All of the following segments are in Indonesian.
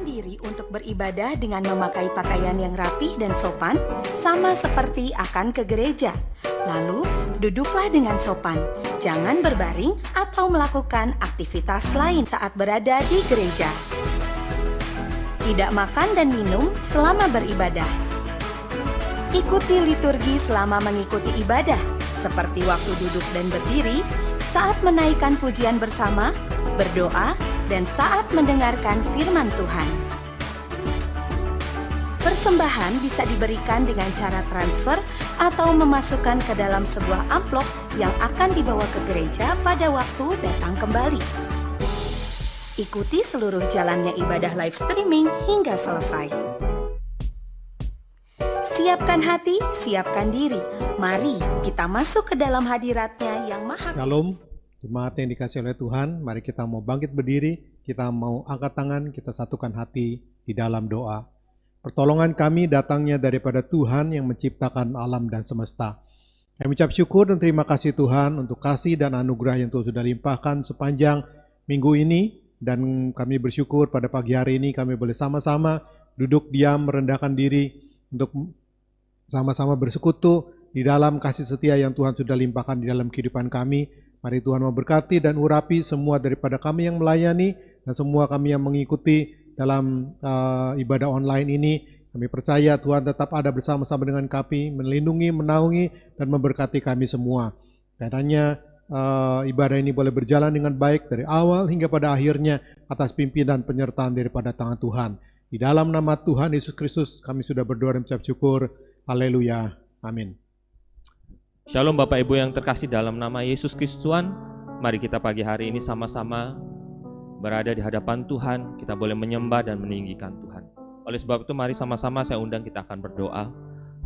Diri untuk beribadah dengan memakai pakaian yang rapih dan sopan, sama seperti akan ke gereja. Lalu, duduklah dengan sopan. Jangan berbaring atau melakukan aktivitas lain saat berada di gereja. Tidak makan dan minum selama beribadah. Ikuti liturgi selama mengikuti ibadah, seperti waktu duduk dan berdiri, saat menaikkan pujian bersama, berdoa, dan saat mendengarkan firman Tuhan. Persembahan bisa diberikan dengan cara transfer atau memasukkan ke dalam sebuah amplop yang akan dibawa ke gereja pada waktu datang kembali. Ikuti seluruh jalannya ibadah live streaming hingga selesai. Siapkan hati, siapkan diri. Mari kita masuk ke dalam hadirat-Nya yang maha. Shalom. Jemaat yang dikasihi oleh Tuhan, mari kita mau bangkit berdiri, kita mau angkat tangan, kita satukan hati di dalam doa. Pertolongan kami datangnya daripada Tuhan yang menciptakan alam dan semesta. Kami ucap syukur dan terima kasih Tuhan untuk kasih dan anugerah yang Tuhan sudah limpahkan sepanjang minggu ini. Dan kami bersyukur pada pagi hari ini kami boleh sama-sama duduk diam, merendahkan diri untuk sama-sama bersekutu di dalam kasih setia yang Tuhan sudah limpahkan di dalam kehidupan kami. Mari Tuhan memberkati dan urapi semua daripada kami yang melayani dan semua kami yang mengikuti dalam ibadah online ini. Kami percaya Tuhan tetap ada bersama-sama dengan kami, melindungi, menaungi, dan memberkati kami semua. Karenanya ibadah ini boleh berjalan dengan baik dari awal hingga pada akhirnya atas pimpinan penyertaan daripada tangan Tuhan. Di dalam nama Tuhan Yesus Kristus kami sudah berdoa dan mengucap syukur. Haleluya. Amin. Shalom Bapak Ibu yang terkasih dalam nama Yesus Kristus Tuhan. Mari kita pagi hari ini sama-sama berada di hadapan Tuhan. Kita boleh menyembah dan meninggikan Tuhan. Oleh sebab itu mari sama-sama saya undang kita akan berdoa.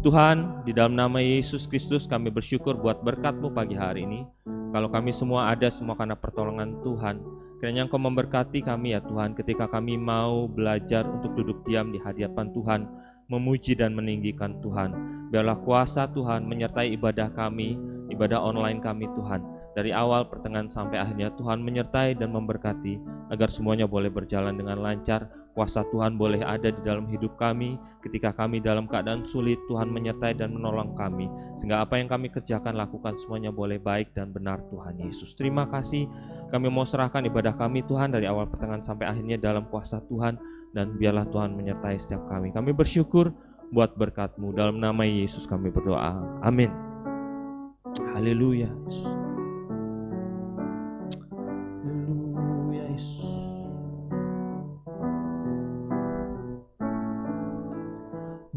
Tuhan, di dalam nama Yesus Kristus kami bersyukur buat berkat-Mu pagi hari ini. Kalau kami semua ada semua karena pertolongan Tuhan. Kiranya Engkau memberkati kami ya Tuhan ketika kami mau belajar untuk duduk diam di hadapan Tuhan, memuji dan meninggikan Tuhan. Biarlah kuasa Tuhan menyertai ibadah kami, ibadah online kami Tuhan. Dari awal, pertengahan sampai akhirnya Tuhan menyertai dan memberkati agar semuanya boleh berjalan dengan lancar. Kuasa Tuhan boleh ada di dalam hidup kami. Ketika kami dalam keadaan sulit, Tuhan menyertai dan menolong kami. Sehingga apa yang kami kerjakan, lakukan semuanya boleh baik dan benar Tuhan Yesus. Terima kasih. Kami mau serahkan ibadah kami Tuhan dari awal, pertengahan sampai akhirnya dalam kuasa Tuhan. Dan biarlah Tuhan menyertai setiap kami. Kami bersyukur buat berkat-Mu. Dalam nama Yesus kami berdoa. Amin. Haleluya. Haleluya Yesus.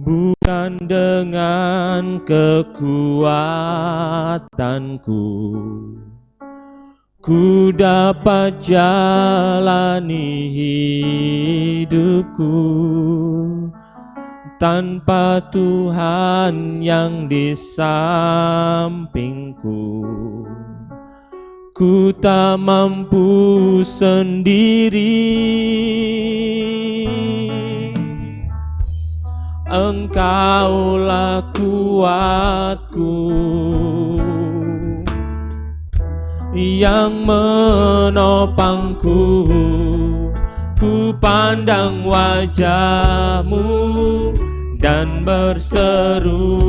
Bukan dengan kekuatanku ku dapat jalani hidupku tanpa Tuhan yang di sampingku. Ku tak mampu sendiri. Engkaulah kuatku yang menopangku. Ku pandang wajah-Mu dan berseru,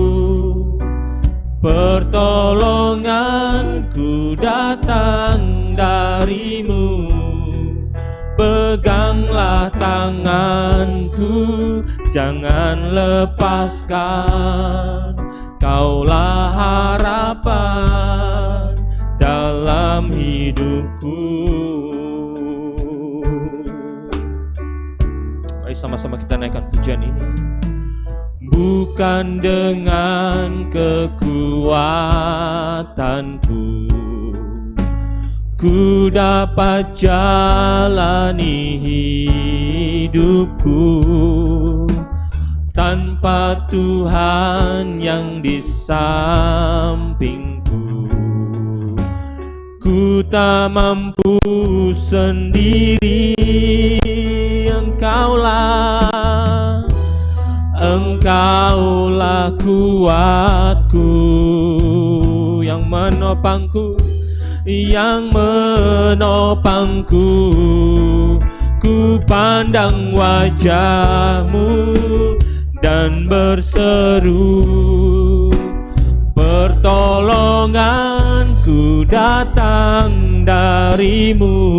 pertolonganku datang dari-Mu. Peganglah tanganku, jangan lepaskan. Kaulah harapan dalam hidupku. Mari sama-sama kita naikkan pujian ini. Bukan dengan kekuatanku ku dapat jalani hidupku tanpa Tuhan yang di sampingku. Ku tak mampu sendiri. Engkaulah kuatku yang menopangku, Ku pandang wajah-Mu dan berseru, pertolonganku datang dari-Mu.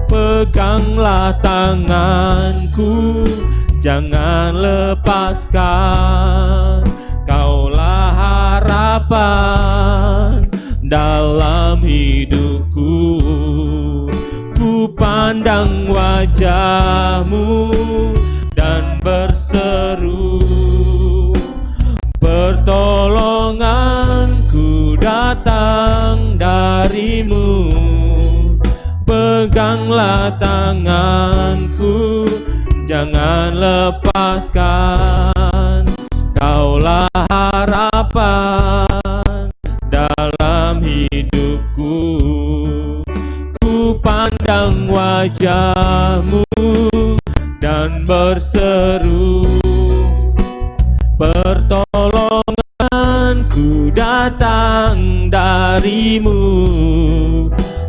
Peganglah tanganku, jangan lepaskan. Kaulah harapan dalam hidupku. Ku pandang wajah-Mu dan berseru, pertolonganku datang dari-Mu. Peganglah tanganku, jangan lepaskan. Kaulah harapan dalam hidupku. Ku pandang wajah-Mu dan berseru, pertolonganku datang dari-Mu.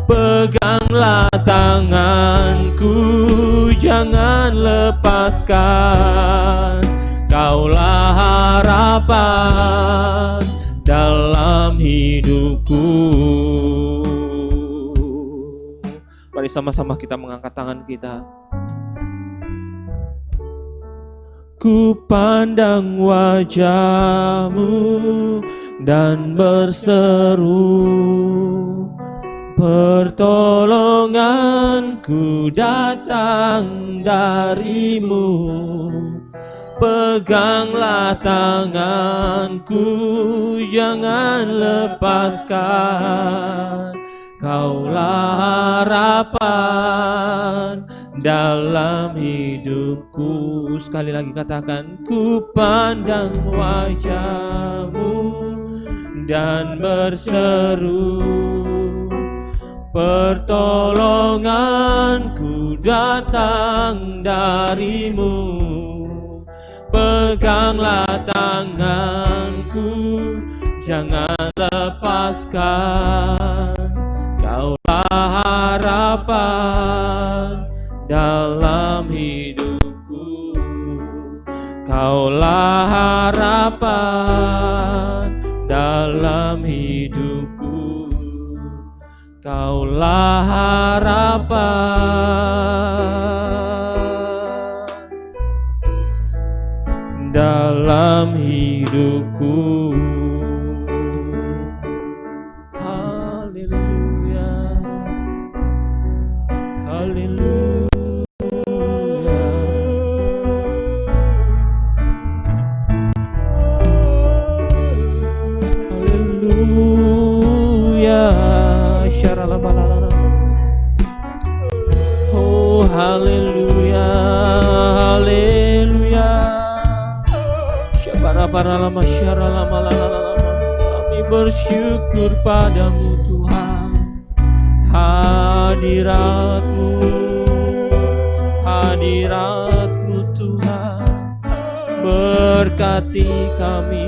Peganglah tanganku, jangan lepaskan. Kaulah harapan dalam hidupku. Mari sama-sama kita mengangkat tangan kita. Ku pandang wajah-Mu dan berseru, pertolonganku datang dari-Mu. Peganglah tanganku, jangan lepaskan. Kaulah harapan dalam hidupku. Sekali lagi katakan, ku pandang wajah-Mu dan berseru, pertolonganku datang dari-Mu. Peganglah tanganku, jangan lepaskan. Kaulah harapan dalam hidupku. Kaulah harapan dalam hidupku. Kaulah harapan dalam hidupku. Haleluya, haleluya, haleluya. Syaralabalala. Oh haleluya, haleluya. Syabarabaralama syaralamalala. Kami bersyukur padamu Tuhan. Hadirat-Mu, hadirat-Mu Tuhan, berkati kami.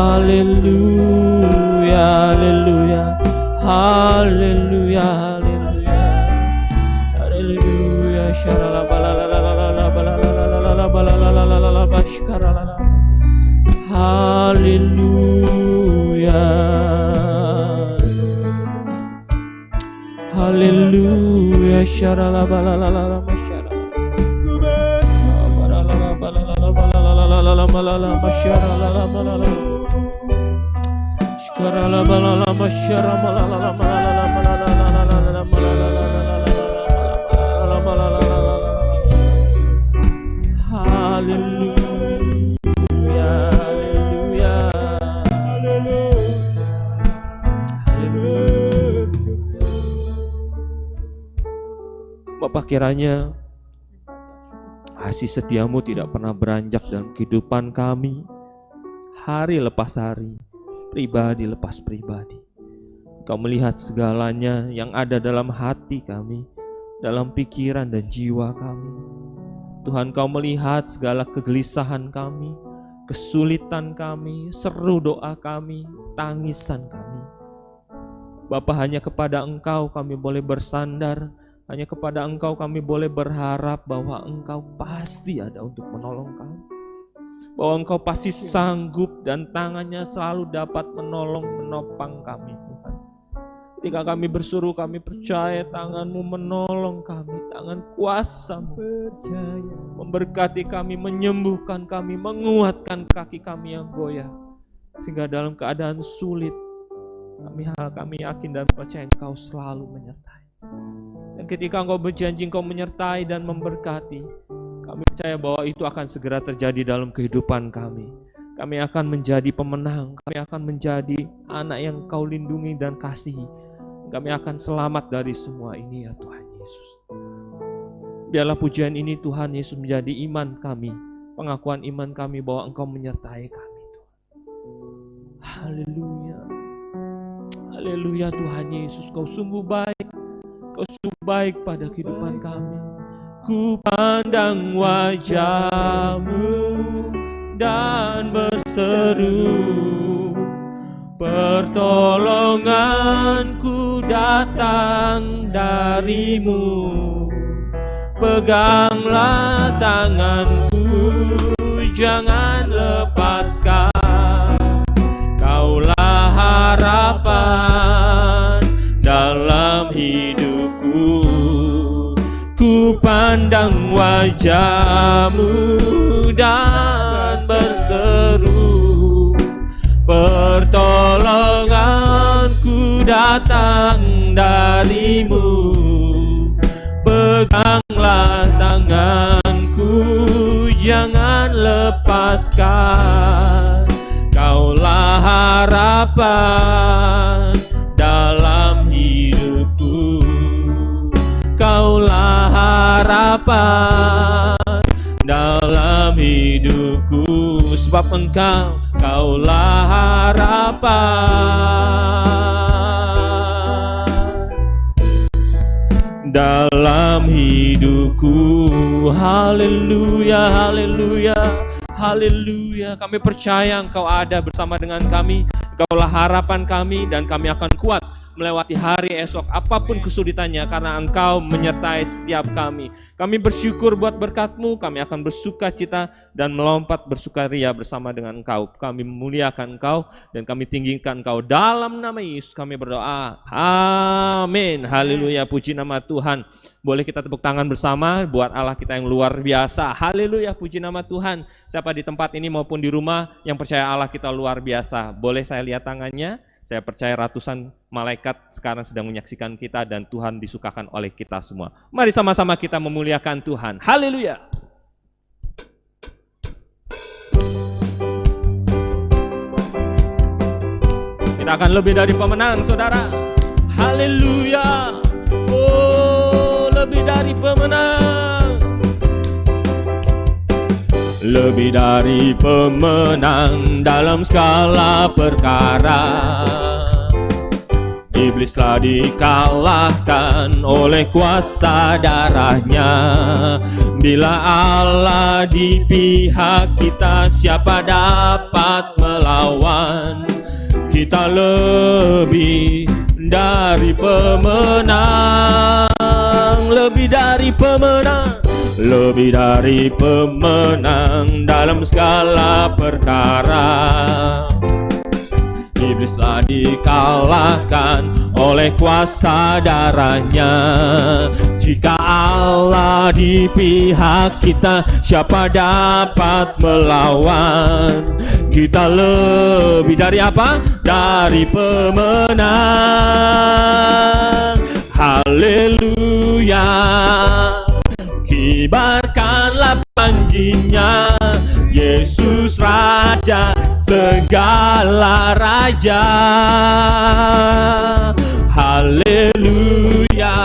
Haleluya, haleluya, haleluya, haleluya, haleluya. Haleluya, haleluya. Syaralabalala masyara. Bapa, kiranya kasih setia-Mu tidak pernah beranjak dalam kehidupan kami, hari lepas hari, pribadi lepas pribadi. Engkau melihat segalanya yang ada dalam hati kami, dalam pikiran dan jiwa kami. Tuhan, Kau melihat segala kegelisahan kami, kesulitan kami, seru doa kami, tangisan kami. Bapa, hanya kepada Engkau kami boleh bersandar, hanya kepada Engkau kami boleh berharap bahwa Engkau pasti ada untuk menolong kami, bahwa Engkau pasti sanggup dan tangannya selalu dapat menolong, menopang kami Tuhan. Ketika kami berseru, kami percaya tangan-Mu menolong kami, tangan kuasa-Mu memberkati kami, menyembuhkan kami, menguatkan kaki kami yang goyah, sehingga dalam keadaan sulit kami yakin dan percaya Engkau selalu menyertai. Dan ketika Engkau berjanji Engkau menyertai dan memberkati, kami percaya bahwa itu akan segera terjadi dalam kehidupan kami. Kami akan menjadi pemenang, kami akan menjadi anak yang Engkau lindungi dan kasihi. Kami akan selamat dari semua ini ya Tuhan Yesus. Biarlah pujian ini Tuhan Yesus menjadi iman kami, pengakuan iman kami bahwa Engkau menyertai kami Tuhan. Haleluya. Haleluya Tuhan Yesus, Kau sungguh baik, Kau sungguh baik pada kehidupan kami. Ku pandang wajah-Mu dan berseru, pertolonganku datang dari-Mu. Peganglah tanganku, jangan lepaskan. Kaulah harapan dalam hidupku. Ku pandang wajah-Mu dan berseru, pertolonganku datang dari-Mu. Peganglah tanganku, jangan lepaskan. Kaulah harapan dalam hidupku. Kaulah harapan dalam hidupku. Sebab Engkau, Kaulah harapan dalam hidupku. Haleluya, haleluya, haleluya. Kami percaya Engkau ada bersama dengan kami. Engkaulah harapan kami dan kami akan kuat melewati hari esok apapun kesulitannya karena Engkau menyertai setiap kami. Kami bersyukur buat berkat-Mu, kami akan bersuka cita dan melompat bersukaria bersama dengan Engkau. Kami memuliakan Engkau dan kami tinggikan Engkau. Dalam nama Yesus kami berdoa. Amin. Haleluya, puji nama Tuhan. Boleh kita tepuk tangan bersama buat Allah kita yang luar biasa. Haleluya, puji nama Tuhan. Siapa di tempat ini maupun di rumah yang percaya Allah kita luar biasa, boleh saya lihat tangannya? Saya percaya ratusan malaikat sekarang sedang menyaksikan kita dan Tuhan disukakan oleh kita semua. Mari sama-sama kita memuliakan Tuhan. Haleluya. Kita akan lebih dari pemenang, saudara. Haleluya. Oh, lebih dari pemenang. Lebih dari pemenang dalam segala perkara. Iblis telah dikalahkan oleh kuasa darahnya. Bila Allah di pihak kita, siapa dapat melawan? Kita lebih dari pemenang. Lebih dari pemenang. Lebih dari pemenang dalam segala perkara. Iblis telah dikalahkan oleh kuasa darahnya. Jika Allah di pihak kita, siapa dapat melawan? Kita lebih dari apa? Dari pemenang. Haleluya. Kibarkanlah panjinya, Yesus Raja segala raja. Haleluya.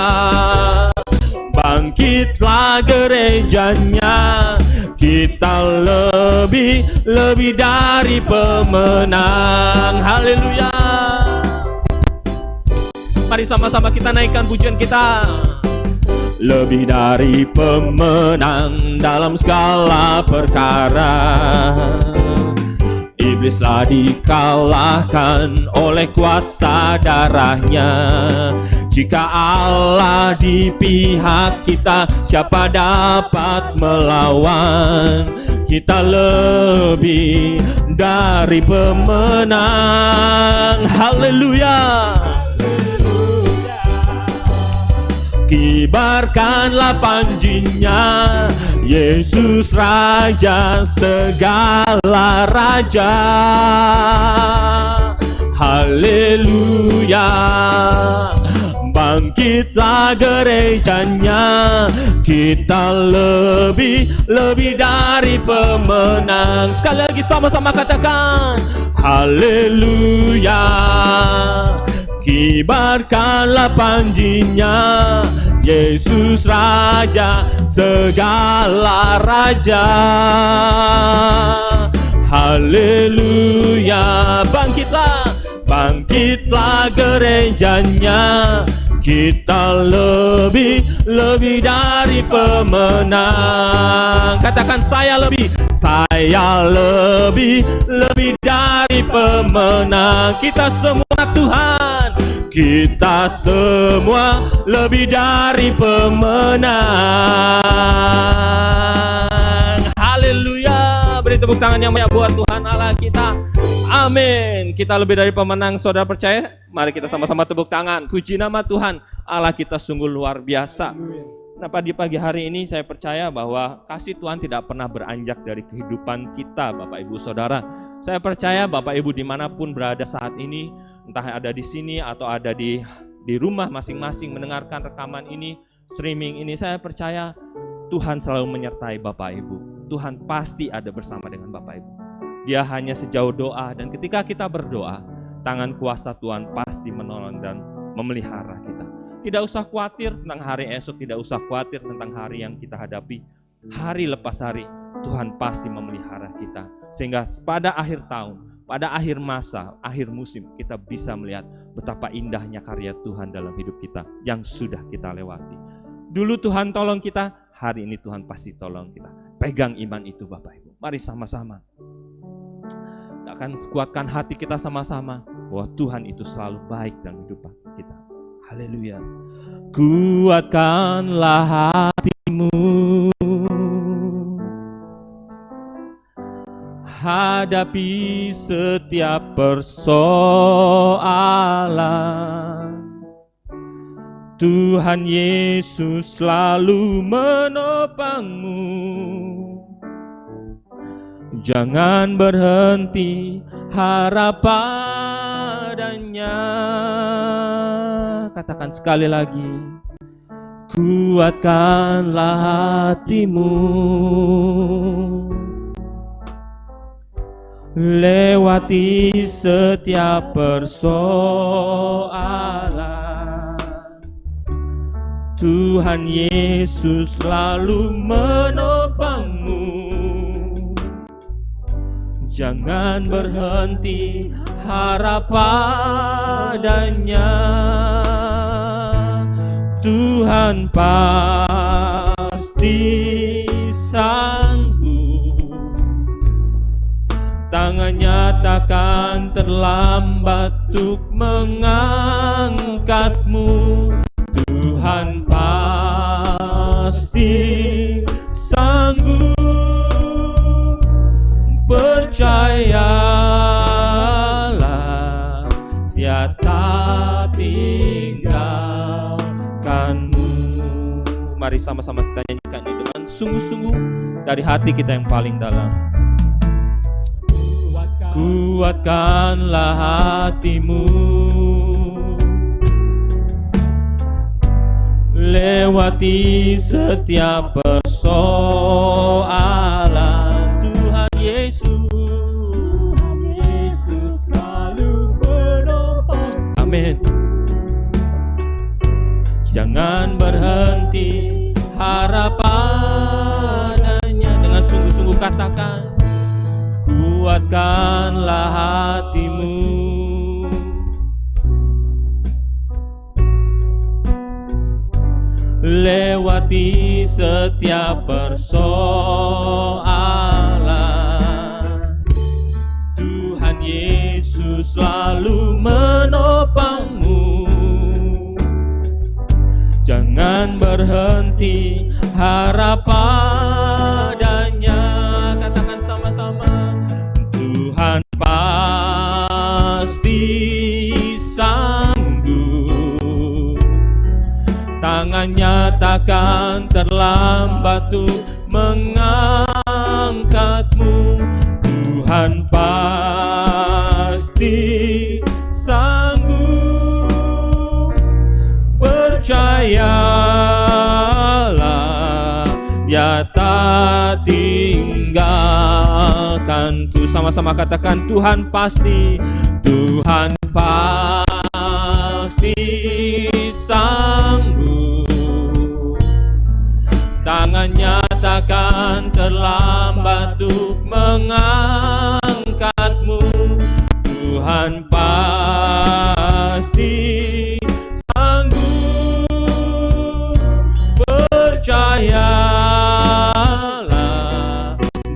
Bangkitlah gerejanya, kita lebih dari pemenang. Haleluya. Mari sama-sama kita naikkan pujian kita. Lebih dari pemenang dalam segala perkara. Iblislah dikalahkan oleh kuasa darahnya. Jika Allah di pihak kita, siapa dapat melawan? Kita lebih dari pemenang. Haleluya. Kibarkanlah panjinya, Yesus Raja segala raja. Haleluya. Bangkitlah gerejanya, kita lebih dari pemenang. Sekali lagi sama-sama katakan, haleluya. Kibarkanlah panjinya, Yesus Raja segala raja. Haleluya. Bangkitlah gerejanya, kita lebih dari pemenang. Katakan, saya lebih dari pemenang. Kita semua Tuhan, kita semua lebih dari pemenang. Haleluya. Beri tepuk tangan yang banyak buat Tuhan Allah kita. Amin. Kita lebih dari pemenang, saudara percaya? Mari kita sama-sama tepuk tangan. Puji nama Tuhan, Allah kita sungguh luar biasa. Nah, pada pagi hari ini saya percaya bahwa kasih Tuhan tidak pernah beranjak dari kehidupan kita, Bapak Ibu Saudara. Saya percaya Bapak Ibu dimanapun berada saat ini, entah ada di sini atau ada di rumah masing-masing mendengarkan rekaman ini, streaming ini, saya percaya Tuhan selalu menyertai Bapak Ibu. Tuhan pasti ada bersama dengan Bapak Ibu. Dia hanya sejauh doa, dan ketika kita berdoa, tangan kuasa Tuhan pasti menolong dan memelihara kita. Tidak usah khawatir tentang hari esok, tidak usah khawatir tentang hari yang kita hadapi. Hari lepas hari, Tuhan pasti memelihara kita. Sehingga pada akhir tahun, pada akhir masa, akhir musim, kita bisa melihat betapa indahnya karya Tuhan dalam hidup kita yang sudah kita lewati. Dulu Tuhan tolong kita, hari ini Tuhan pasti tolong kita. Pegang iman itu Bapak Ibu. Mari sama-sama. Akan kuatkan hati kita sama-sama bahwa Tuhan itu selalu baik dalam hidup kita. Haleluya. Kuatkanlah hatimu, hadapi setiap persoalan. Tuhan Yesus selalu menopangmu. Jangan berhenti harap padanya. Katakan sekali lagi, kuatkanlah hatimu, lewati setiap persoalan. Tuhan Yesus selalu menopangmu. Jangan berhenti harap padanya. Tuhan pasti sanggup. Tangannya takkan terlambat untuk mengangkatmu. Tuhan pasti sanggup. Percayalah, Dia tak tinggalkanmu. Mari sama-sama kita nyanyikan ini dengan sungguh-sungguh dari hati kita yang paling dalam. Kuatkanlah hatimu, lewati setiap persoalan. Yesus selalu menopang. Amin. Jangan berhenti harap padanya. Dengan sungguh-sungguh katakan, kuatkanlah hatimu, lewati setiap persoalan. selalu menopangmu. Jangan berhenti harap padanya. Katakan sama-sama, Tuhan pasti sanggup. Tangannya takkan terlambat untuk mengangkatmu. Tuhan pasti sanggup. Percayalah, Dia tak tinggalkanku. Sama-sama katakan, Tuhan pasti, Tuhan pasti sanggup. Tangannya takkan terlambat untuk mengangkatmu. Tuhan pasti sanggup. Percayalah,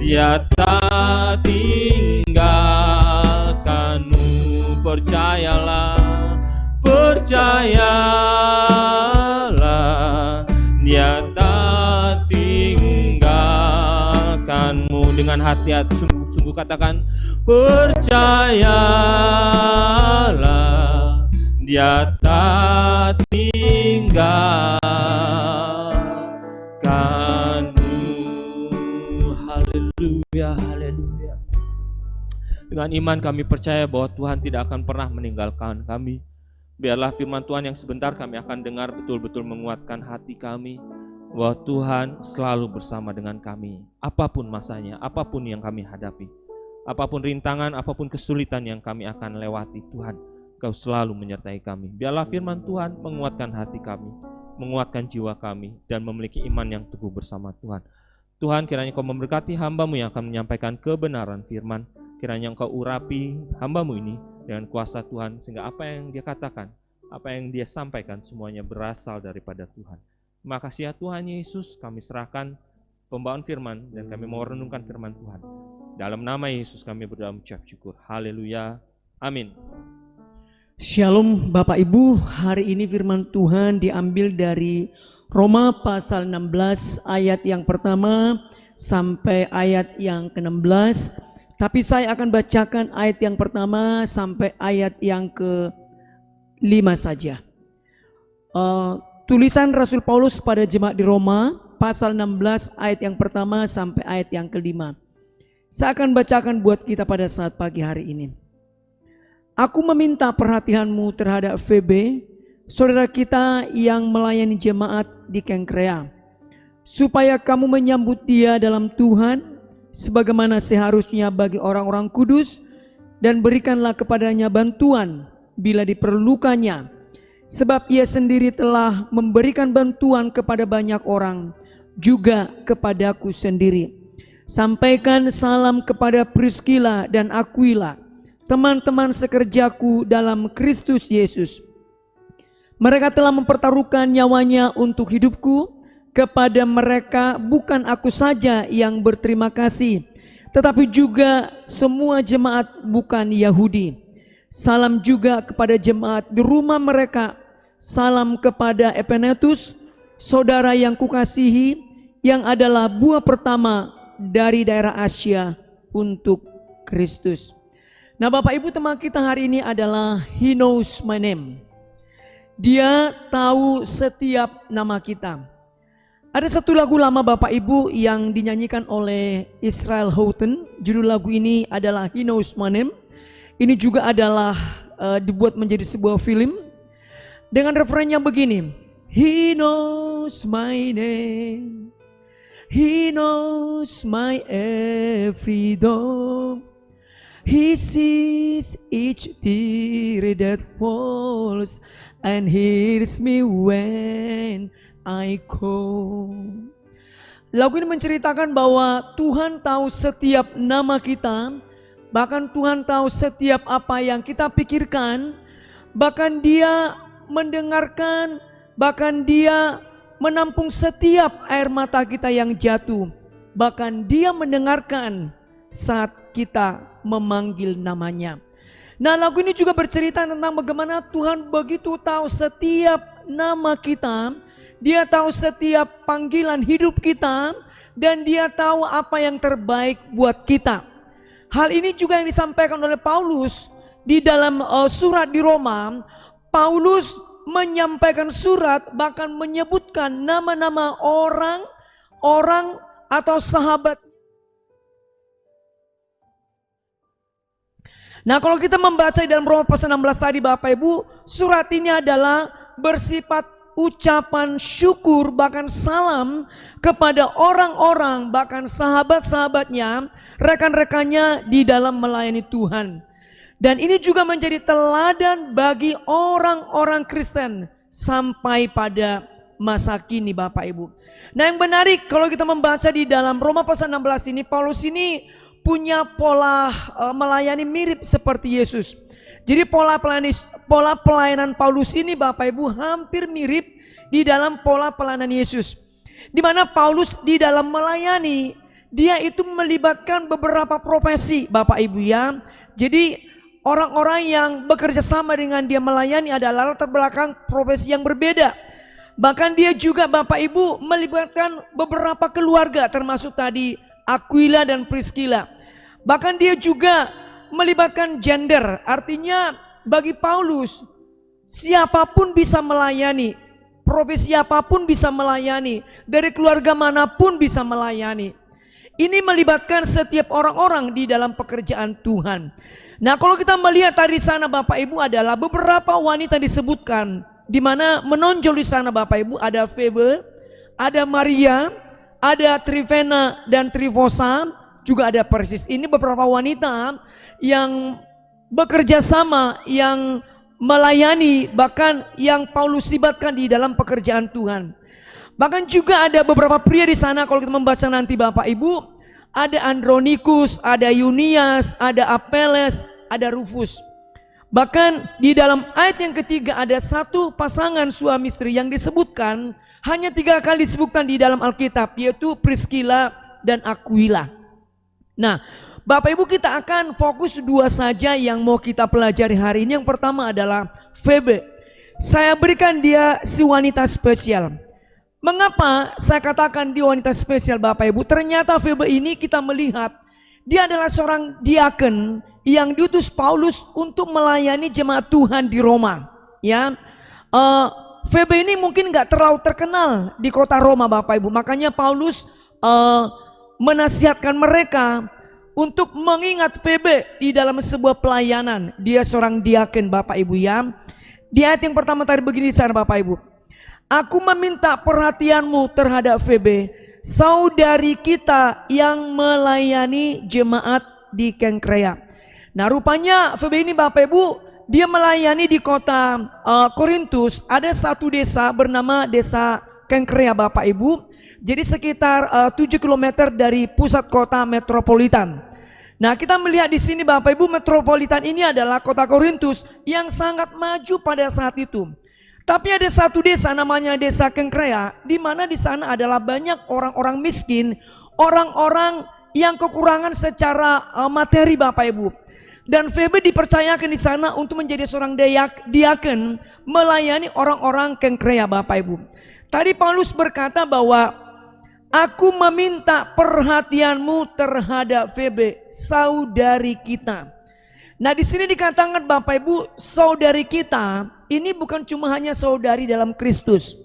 Dia tak tinggalkanmu. Percayalah, percayalah, Dia tak tinggalkanmu. Dengan hati-hati sungguh-sungguh katakan, percayalah, Dia tak tinggalkanmu. Haleluya, haleluya. Dengan iman kami percaya bahwa Tuhan tidak akan pernah meninggalkan kami. Biarlah firman Tuhan yang sebentar kami akan dengar betul-betul menguatkan hati kami, bahwa Tuhan selalu bersama dengan kami. Apapun masanya, apapun yang kami hadapi, apapun rintangan, apapun kesulitan yang kami akan lewati, Tuhan, Kau selalu menyertai kami. Biarlah firman Tuhan menguatkan hati kami, menguatkan jiwa kami, dan memiliki iman yang teguh bersama Tuhan. Tuhan, kiranya Kau memberkati hamba-Mu yang akan menyampaikan kebenaran firman. Kiranya Engkau urapi hamba-Mu ini dengan kuasa Tuhan, sehingga apa yang dia katakan, apa yang dia sampaikan, semuanya berasal daripada Tuhan. Terima kasih ya Tuhan Yesus, kami serahkan pembawaan firman dan kami mau renungkan firman Tuhan. Dalam nama Yesus kami berdoa mengucap syukur. Haleluya. Amin. Shalom Bapak Ibu, hari ini firman Tuhan diambil dari Roma pasal 16 ayat yang pertama sampai ayat yang ke-16. Tapi saya akan bacakan ayat yang pertama sampai ayat yang ke-5 saja. Tulisan Rasul Paulus pada jemaat di Roma pasal 16 ayat yang pertama sampai ayat yang ke-5. Saya akan bacakan buat kita pada saat pagi hari ini. Aku meminta perhatianmu terhadap Febe, saudara kita yang melayani jemaat di Kengkrea, supaya kamu menyambut dia dalam Tuhan sebagaimana seharusnya bagi orang-orang kudus, dan berikanlah kepadanya bantuan bila diperlukannya, sebab ia sendiri telah memberikan bantuan kepada banyak orang, juga kepadaku sendiri. Sampaikan salam kepada Priscilla dan Aquila, teman-teman sekerjaku dalam Kristus Yesus. Mereka telah mempertaruhkan nyawanya untuk hidupku. Kepada mereka bukan aku saja yang berterima kasih, tetapi juga semua jemaat bukan Yahudi. Salam juga kepada jemaat di rumah mereka. Salam kepada Epenetus, saudara yang kukasihi, yang adalah buah pertama dari daerah Asia untuk Kristus. Nah Bapak Ibu, tema kita hari ini adalah He knows my name. Dia tahu setiap nama kita. Ada satu lagu lama Bapak Ibu yang dinyanyikan oleh Israel Houghton. Judul lagu ini adalah He Knows My Name. Ini juga adalah dibuat menjadi sebuah film dengan referennya begini. He knows my name, He knows my every dawn, He sees each tear that falls and hears me when I call. Lagu ini menceritakan bahwa Tuhan tahu setiap nama kita, bahkan Tuhan tahu setiap apa yang kita pikirkan, bahkan Dia mendengarkan, bahkan Dia menampung setiap air mata kita yang jatuh, bahkan Dia mendengarkan saat kita memanggil namanya. Nah, lagu ini juga bercerita tentang bagaimana Tuhan begitu tahu setiap nama kita, Dia tahu setiap panggilan hidup kita, dan Dia tahu apa yang terbaik buat kita. Hal ini juga yang disampaikan oleh Paulus di dalam surat di Roma. Paulus menyampaikan surat, bahkan menyebutkan nama-nama orang atau sahabat. Nah, kalau kita membaca di dalam Roma pasal 16 tadi Bapak Ibu, surat ini adalah bersifat ucapan syukur bahkan salam kepada orang-orang, bahkan sahabat-sahabatnya, rekan-rekannya di dalam melayani Tuhan. Dan ini juga menjadi teladan bagi orang-orang Kristen sampai pada masa kini Bapak Ibu. Nah, yang menarik kalau kita membaca di dalam Roma pasal 16 ini, Paulus ini punya pola melayani mirip seperti Yesus. Jadi pola pelayanan Paulus ini Bapak Ibu hampir mirip di dalam pola pelayanan Yesus. Di mana Paulus di dalam melayani, dia itu melibatkan beberapa profesi Bapak Ibu ya. Jadi orang-orang yang bekerja sama dengan dia melayani adalah latar belakang profesi yang berbeda. Bahkan dia juga Bapak Ibu melibatkan beberapa keluarga, termasuk tadi Aquila dan Priscilla. Bahkan dia juga melibatkan gender. Artinya bagi Paulus siapapun bisa melayani, profesi apapun bisa melayani, dari keluarga manapun bisa melayani. Ini melibatkan setiap orang-orang di dalam pekerjaan Tuhan. Nah, kalau kita melihat tadi sana Bapak Ibu adalah beberapa wanita disebutkan, di mana menonjol di sana Bapak Ibu ada Febe, ada Maria, ada Trifena dan Trifosa, juga ada Persis. Ini beberapa wanita yang bekerja sama, yang melayani, bahkan yang Paulus libatkan di dalam pekerjaan Tuhan. Bahkan juga ada beberapa pria di sana kalau kita membaca nanti Bapak Ibu. Ada Andronikus, ada Yunias, ada Apeles, ada Rufus. Bahkan di dalam ayat yang ketiga ada satu pasangan suami istri yang disebutkan hanya 3 kali disebutkan di dalam Alkitab, yaitu Priscilla dan Aquila. Nah, Bapak Ibu kita akan fokus 2 saja yang mau kita pelajari hari ini. Yang pertama adalah Febe. Saya berikan dia si wanita spesial. Mengapa saya katakan dia wanita spesial Bapak Ibu? Ternyata Febe ini kita melihat dia adalah seorang diaken yang diutus Paulus untuk melayani jemaat Tuhan di Roma. Ya, Febe ini mungkin nggak terlalu terkenal di kota Roma Bapak Ibu. Makanya Paulus menasihatkan mereka untuk mengingat Febe di dalam sebuah pelayanan. Dia seorang diaken Bapak Ibu ya. Di ayat yang pertama tadi begini di sana Bapak Ibu. Aku meminta perhatianmu terhadap Febe, saudari kita yang melayani jemaat di Kenkrea. Nah, rupanya Febe ini Bapak Ibu, dia melayani di kota Korintus. Ada satu desa bernama desa Kenkrea Bapak Ibu. Jadi sekitar 7 km dari pusat kota metropolitan. Nah, kita melihat di sini Bapak Ibu, metropolitan ini adalah kota Korintus yang sangat maju pada saat itu. Tapi ada satu desa namanya desa Kenkrea, di mana di sana adalah banyak orang-orang miskin, orang-orang yang kekurangan secara materi Bapak Ibu. Dan Febe dipercayakan di sana untuk menjadi seorang diaken melayani orang-orang Kenkrea Bapak Ibu. Tadi Paulus berkata bahwa aku meminta perhatianmu terhadap Febe, saudari kita. Nah, di sini dikatakan Bapak Ibu, saudari kita ini bukan cuma hanya saudari dalam Kristus.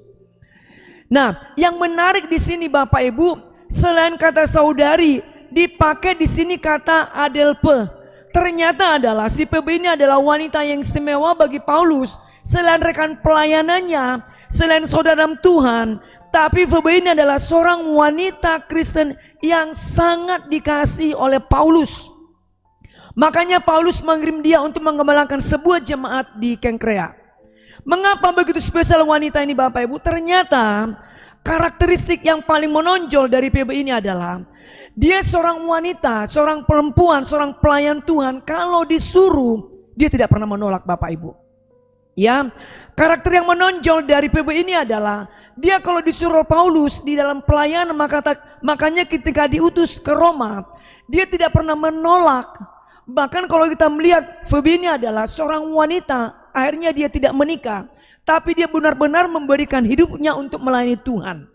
Nah, yang menarik di sini Bapak Ibu, selain kata saudari, dipakai di sini kata adelpe. Ternyata adalah si Febe ini adalah wanita yang istimewa bagi Paulus. Selain rekan pelayanannya, selain saudara Tuhan, tapi Febe ini adalah seorang wanita Kristen yang sangat dikasihi oleh Paulus. Makanya Paulus mengirim dia untuk mengembalakan sebuah jemaat di Kenkrea. Mengapa begitu spesial wanita ini Bapak Ibu? Ternyata karakteristik yang paling menonjol dari Febe ini adalah dia seorang wanita, seorang perempuan, seorang pelayan Tuhan. Kalau disuruh dia tidak pernah menolak Bapak Ibu. Ya, karakter yang menonjol dari Febe ini adalah dia kalau disuruh Paulus di dalam pelayanan, makanya ketika diutus ke Roma, dia tidak pernah menolak Bahkan kalau kita melihat Febe ini adalah seorang wanita, akhirnya dia tidak menikah, tapi dia benar-benar memberikan hidupnya untuk melayani Tuhan.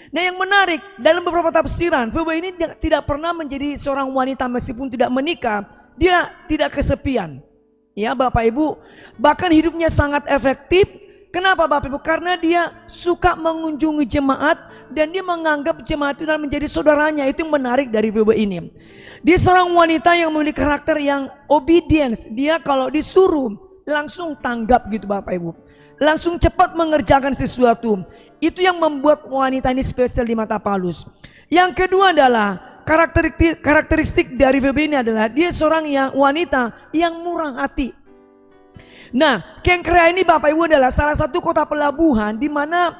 Nah, yang menarik dalam beberapa tafsiran, Febe ini tidak pernah menjadi seorang wanita meskipun tidak menikah, dia tidak kesepian. Ya Bapak Ibu, bahkan hidupnya sangat efektif. Kenapa Bapak Ibu? Karena dia suka mengunjungi jemaat dan dia menganggap jemaat itu menjadi saudaranya. Itu yang menarik dari Febe ini. Dia seorang wanita yang memiliki karakter yang obedience. Dia kalau disuruh langsung tanggap gitu Bapak Ibu. Langsung cepat mengerjakan sesuatu. Itu yang membuat wanita ini spesial di mata Paulus. Yang kedua adalah karakteristik dari Febe ini adalah dia seorang wanita yang murah hati. Nah, Kenkrea ini Bapak Ibu adalah salah satu kota pelabuhan di mana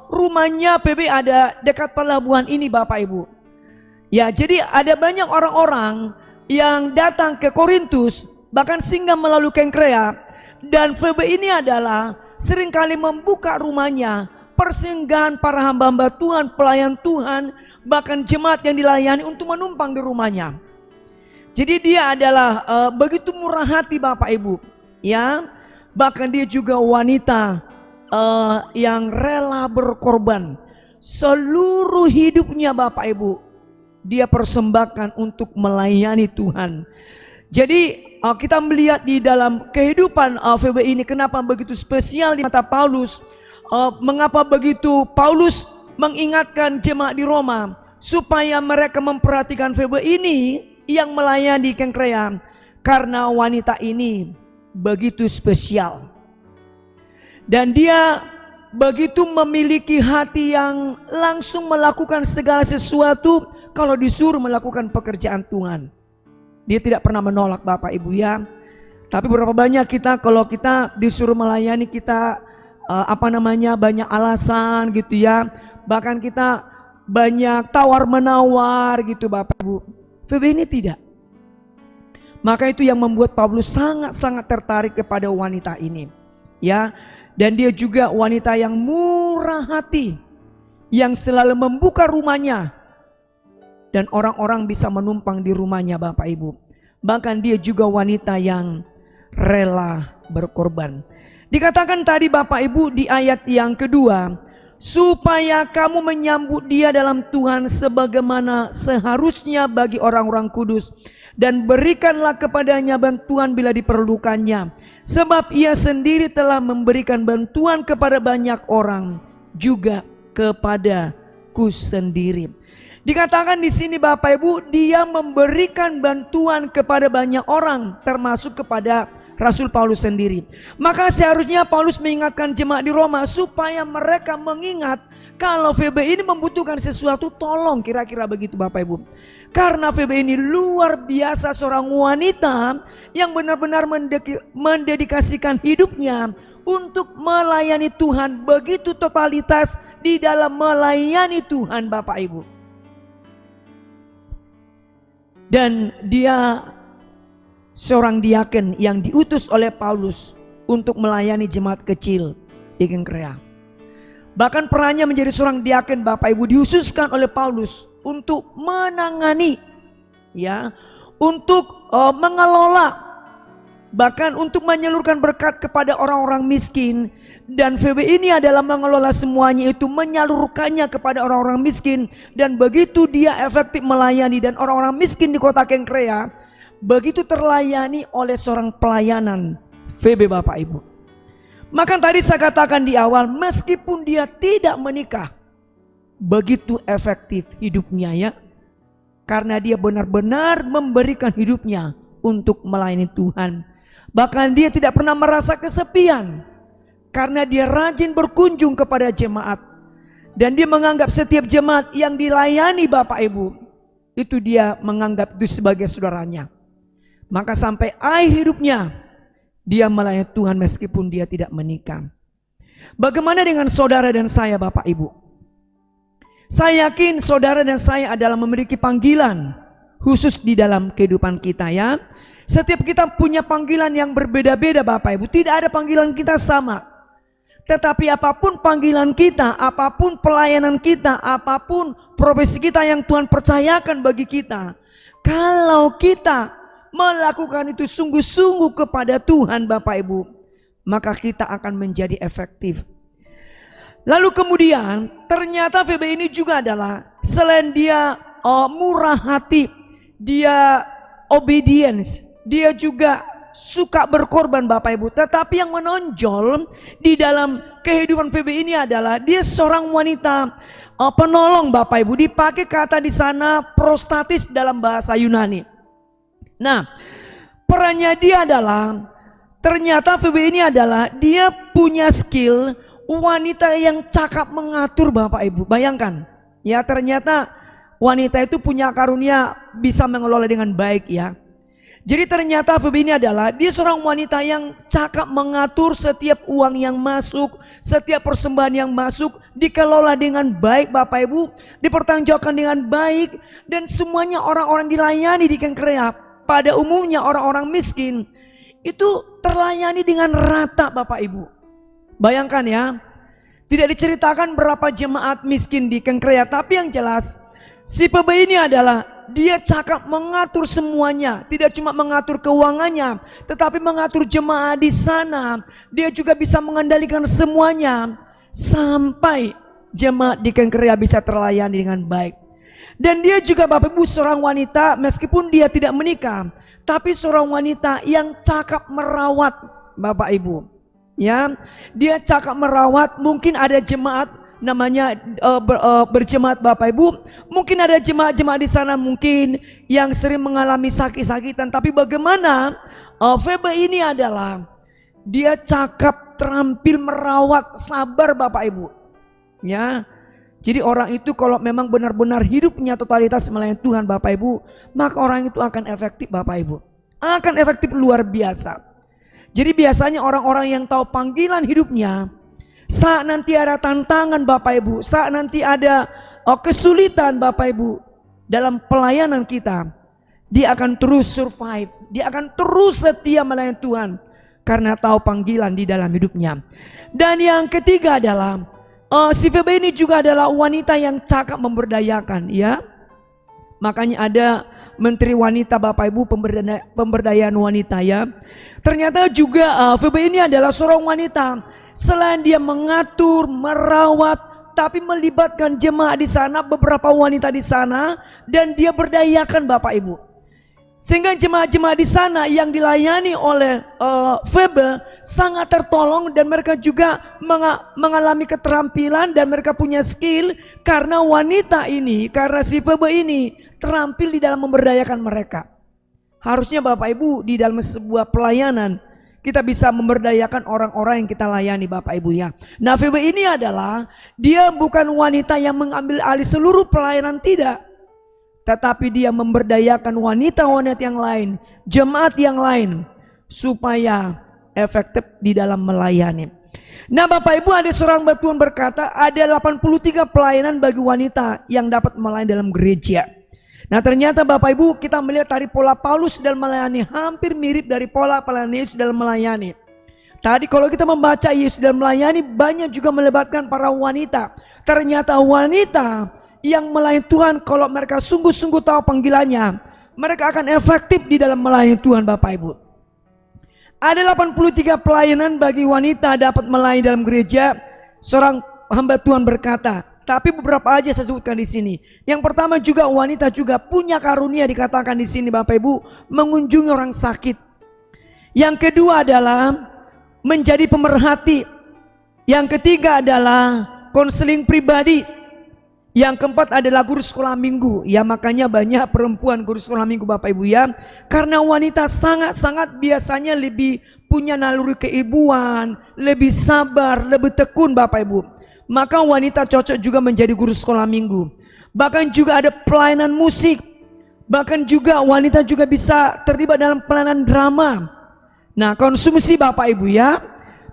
rumahnya Febe ada dekat pelabuhan ini Bapak Ibu. Ya, jadi ada banyak orang-orang yang datang ke Korintus bahkan singgah melalui Kenkrea, dan Febe ini adalah seringkali membuka rumahnya, persinggahan para hamba-hamba Tuhan, pelayan Tuhan, bahkan jemaat yang dilayani untuk menumpang di rumahnya. Jadi dia adalah begitu murah hati Bapak Ibu, ya. Bahkan dia juga wanita yang rela berkorban. Seluruh hidupnya Bapak Ibu dia persembahkan untuk melayani Tuhan. Jadi kita melihat di dalam kehidupan Febe ini kenapa begitu spesial di mata Paulus. Mengapa begitu Paulus mengingatkan jemaat di Roma supaya mereka memperhatikan Febe ini yang melayani Kenkrea, karena wanita ini begitu spesial dan dia begitu memiliki hati yang langsung melakukan segala sesuatu kalau disuruh melakukan pekerjaan Tuhan. Dia tidak pernah menolak Bapak Ibu ya. Tapi berapa banyak kita kalau kita disuruh melayani kita banyak alasan gitu ya. Bahkan kita banyak tawar menawar gitu Bapak Ibu. Febe ini tidak. Maka itu yang membuat Paulus sangat-sangat tertarik kepada wanita ini. Ya, dan dia juga wanita yang murah hati, yang selalu membuka rumahnya dan orang-orang bisa menumpang di rumahnya Bapak Ibu. Bahkan dia juga wanita yang rela berkorban. Dikatakan tadi Bapak Ibu di ayat yang kedua, supaya kamu menyambut dia dalam Tuhan sebagaimana seharusnya bagi orang-orang kudus, dan berikanlah kepadanya bantuan bila diperlukannya, sebab ia sendiri telah memberikan bantuan kepada banyak orang, juga kepadaku sendiri. Dikatakan di sini Bapak Ibu, dia memberikan bantuan kepada banyak orang, termasuk kepada Rasul Paulus sendiri. Maka seharusnya Paulus mengingatkan jemaat di Roma supaya mereka mengingat kalau Febe ini membutuhkan sesuatu, tolong, kira-kira begitu Bapak Ibu. Karena Febe ini luar biasa seorang wanita yang benar-benar mendedikasikan hidupnya untuk melayani Tuhan, begitu totalitas di dalam melayani Tuhan Bapak Ibu. Dan dia seorang diaken yang diutus oleh Paulus untuk melayani jemaat kecil di Kenkrea. Bahkan perannya menjadi seorang diaken Bapak Ibu dihususkan oleh Paulus untuk menangani, ya, untuk mengelola, bahkan untuk menyalurkan berkat kepada orang-orang miskin. Dan Febe ini adalah mengelola semuanya itu, menyalurkannya kepada orang-orang miskin. Dan begitu dia efektif melayani, dan orang-orang miskin di kota Kenkrea begitu terlayani oleh seorang pelayanan Febe Bapak Ibu. Maka tadi saya katakan di awal, meskipun dia tidak menikah, begitu efektif hidupnya ya. Karena dia benar-benar memberikan hidupnya untuk melayani Tuhan. Bahkan dia tidak pernah merasa kesepian, karena dia rajin berkunjung kepada jemaat. Dan dia menganggap setiap jemaat yang dilayani Bapak Ibu, itu dia menganggap itu sebagai saudaranya. Maka sampai akhir hidupnya dia melayani Tuhan meskipun dia tidak menikah. Bagaimana dengan saudara dan saya Bapak Ibu? Saya yakin saudara dan saya adalah memiliki panggilan khusus di dalam kehidupan kita ya. Setiap kita punya panggilan yang berbeda-beda Bapak Ibu. Tidak ada panggilan kita sama. Tetapi apapun panggilan kita, apapun pelayanan kita, apapun profesi kita yang Tuhan percayakan bagi kita, kalau kita melakukan itu sungguh-sungguh kepada Tuhan Bapak Ibu, maka kita akan menjadi efektif. Lalu kemudian ternyata Febe ini juga adalah selain dia murah hati, dia obedience, dia juga suka berkorban Bapak Ibu. Tetapi yang menonjol di dalam kehidupan Febe ini adalah dia seorang wanita penolong Bapak Ibu. Dipakai kata di sana prostatis dalam bahasa Yunani. Nah, perannya dia adalah ternyata Febe ini adalah dia punya skill wanita yang cakap mengatur Bapak Ibu. Bayangkan ya, ternyata wanita itu punya karunia bisa mengelola dengan baik ya. Jadi ternyata Febe ini adalah dia seorang wanita yang cakap mengatur setiap uang yang masuk, setiap persembahan yang masuk dikelola dengan baik Bapak Ibu, dipertanggungjawabkan dengan baik, dan semuanya orang-orang dilayani di Kengkrea. Pada umumnya orang-orang miskin itu terlayani dengan rata Bapak Ibu. Bayangkan ya, tidak diceritakan berapa jemaat miskin di Kengkrea, tapi yang jelas si Febe ini adalah dia cakap mengatur semuanya. Tidak cuma mengatur keuangannya, tetapi mengatur jemaat di sana. Dia juga bisa mengendalikan semuanya sampai jemaat di Kengkrea bisa terlayani dengan baik. Dan dia juga Bapak Ibu seorang wanita, meskipun dia tidak menikah, tapi seorang wanita yang cakap merawat Bapak Ibu. Ya, dia cakap merawat. Mungkin ada jemaat namanya berjemaat Bapak Ibu. Mungkin ada jemaat-jemaat di sana mungkin yang sering mengalami sakit-sakitan. Tapi bagaimana Febe ini adalah dia cakap terampil merawat, sabar Bapak Ibu. Ya, jadi orang itu kalau memang benar-benar hidupnya totalitas melayani Tuhan Bapak Ibu, maka orang itu akan efektif Bapak Ibu. Akan efektif luar biasa. Jadi biasanya orang-orang yang tahu panggilan hidupnya, saat nanti ada tantangan Bapak Ibu, saat nanti ada kesulitan Bapak Ibu dalam pelayanan kita, dia akan terus survive, dia akan terus setia melayani Tuhan karena tahu panggilan di dalam hidupnya. Dan yang ketiga adalah si Febe ini juga adalah wanita yang cakap memberdayakan ya. Makanya ada Menteri Wanita Bapak Ibu, pemberdayaan wanita ya. Ternyata juga Febe ini adalah seorang wanita, selain dia mengatur, merawat, tapi melibatkan jemaat di sana, beberapa wanita di sana, dan dia berdayakan Bapak Ibu. Sehingga jemaat-jemaat di sana yang dilayani oleh Febe sangat tertolong, dan mereka juga mengalami keterampilan dan mereka punya skill karena wanita ini, karena si Febe ini terampil di dalam memberdayakan mereka. Harusnya Bapak Ibu di dalam sebuah pelayanan kita bisa memberdayakan orang-orang yang kita layani Bapak Ibu ya. Nah, Febe ini adalah dia bukan wanita yang mengambil alih seluruh pelayanan, tidak. Tetapi dia memberdayakan wanita-wanita yang lain, jemaat yang lain, supaya efektif di dalam melayani. Nah Bapak Ibu, ada seorang Tuhan berkata ada 83 pelayanan bagi wanita yang dapat melayani dalam gereja. Nah ternyata Bapak Ibu kita melihat dari pola Paulus dalam melayani hampir mirip dari pola pelayanan Yesus dalam melayani. Tadi kalau kita membaca Yesus dalam melayani banyak juga melibatkan para wanita. Ternyata wanita yang melayani Tuhan kalau mereka sungguh-sungguh tahu panggilannya, mereka akan efektif di dalam melayani Tuhan Bapak Ibu. Ada 83 pelayanan bagi wanita dapat melayani dalam gereja. Seorang hamba Tuhan berkata, tapi beberapa aja saya sebutkan di sini. Yang pertama juga wanita juga punya karunia dikatakan di sini Bapak Ibu, mengunjungi orang sakit. Yang kedua adalah menjadi pemerhati. Yang ketiga adalah konseling pribadi. Yang keempat adalah guru sekolah minggu. Ya makanya banyak perempuan guru sekolah minggu Bapak Ibu ya. Karena wanita sangat-sangat biasanya lebih punya naluri keibuan, lebih sabar, lebih tekun Bapak Ibu. Maka wanita cocok juga menjadi guru sekolah minggu. Bahkan juga ada pelayanan musik. Bahkan juga wanita juga bisa terlibat dalam pelayanan drama. Nah konsumsi Bapak Ibu ya.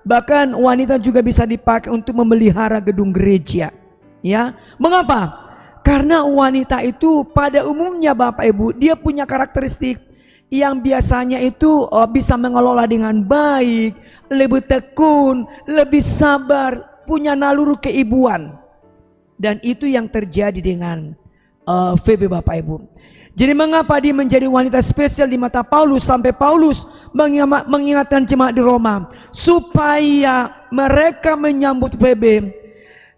Bahkan wanita juga bisa dipakai untuk memelihara gedung gereja. Ya, mengapa? Karena wanita itu pada umumnya Bapak Ibu dia punya karakteristik yang biasanya itu bisa mengelola dengan baik, lebih tekun, lebih sabar, punya naluri keibuan. Dan itu yang terjadi dengan Febe Bapak Ibu. Jadi mengapa dia menjadi wanita spesial di mata Paulus sampai Paulus mengingatkan jemaat di Roma supaya mereka menyambut Febe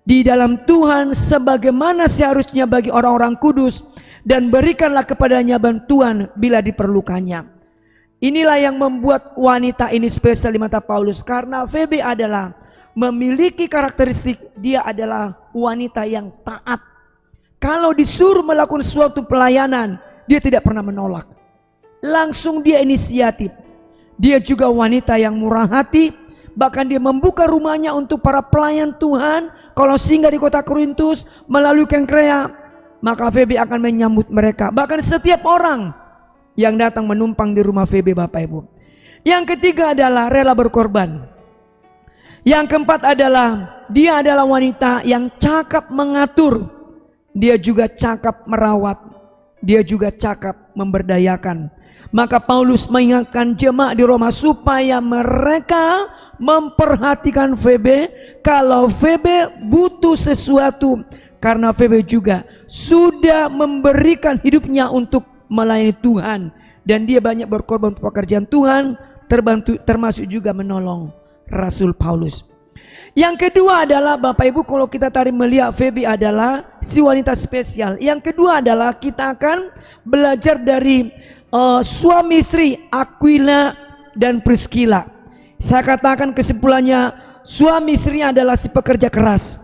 di dalam Tuhan sebagaimana seharusnya bagi orang-orang kudus, dan berikanlah kepadanya bantuan bila diperlukannya. Inilah yang membuat wanita ini spesial di mata Paulus, karena Febe adalah memiliki karakteristik dia adalah wanita yang taat. Kalau disuruh melakukan suatu pelayanan, dia tidak pernah menolak. Langsung dia inisiatif. Dia juga wanita yang murah hati. Bahkan dia membuka rumahnya untuk para pelayan Tuhan. Kalau singgah di kota Korintus melalui Kengkrea, maka Febe akan menyambut mereka. Bahkan setiap orang yang datang menumpang di rumah Febe, Bapak Ibu. Yang ketiga adalah rela berkorban. Yang keempat adalah dia adalah wanita yang cakap mengatur. Dia juga cakap merawat. Dia juga cakap memberdayakan. Maka Paulus mengingatkan jemaat di Roma supaya mereka memperhatikan Febe kalau Febe butuh sesuatu, karena Febe juga sudah memberikan hidupnya untuk melayani Tuhan, dan dia banyak berkorban untuk pekerjaan Tuhan, termasuk juga menolong Rasul Paulus. Yang kedua adalah Bapak Ibu, kalau kita tarik melihat Febe adalah si wanita spesial. Yang kedua adalah kita akan belajar dari suami istri Aquila dan Priscilla. Saya katakan kesimpulannya, suami istri adalah si pekerja keras.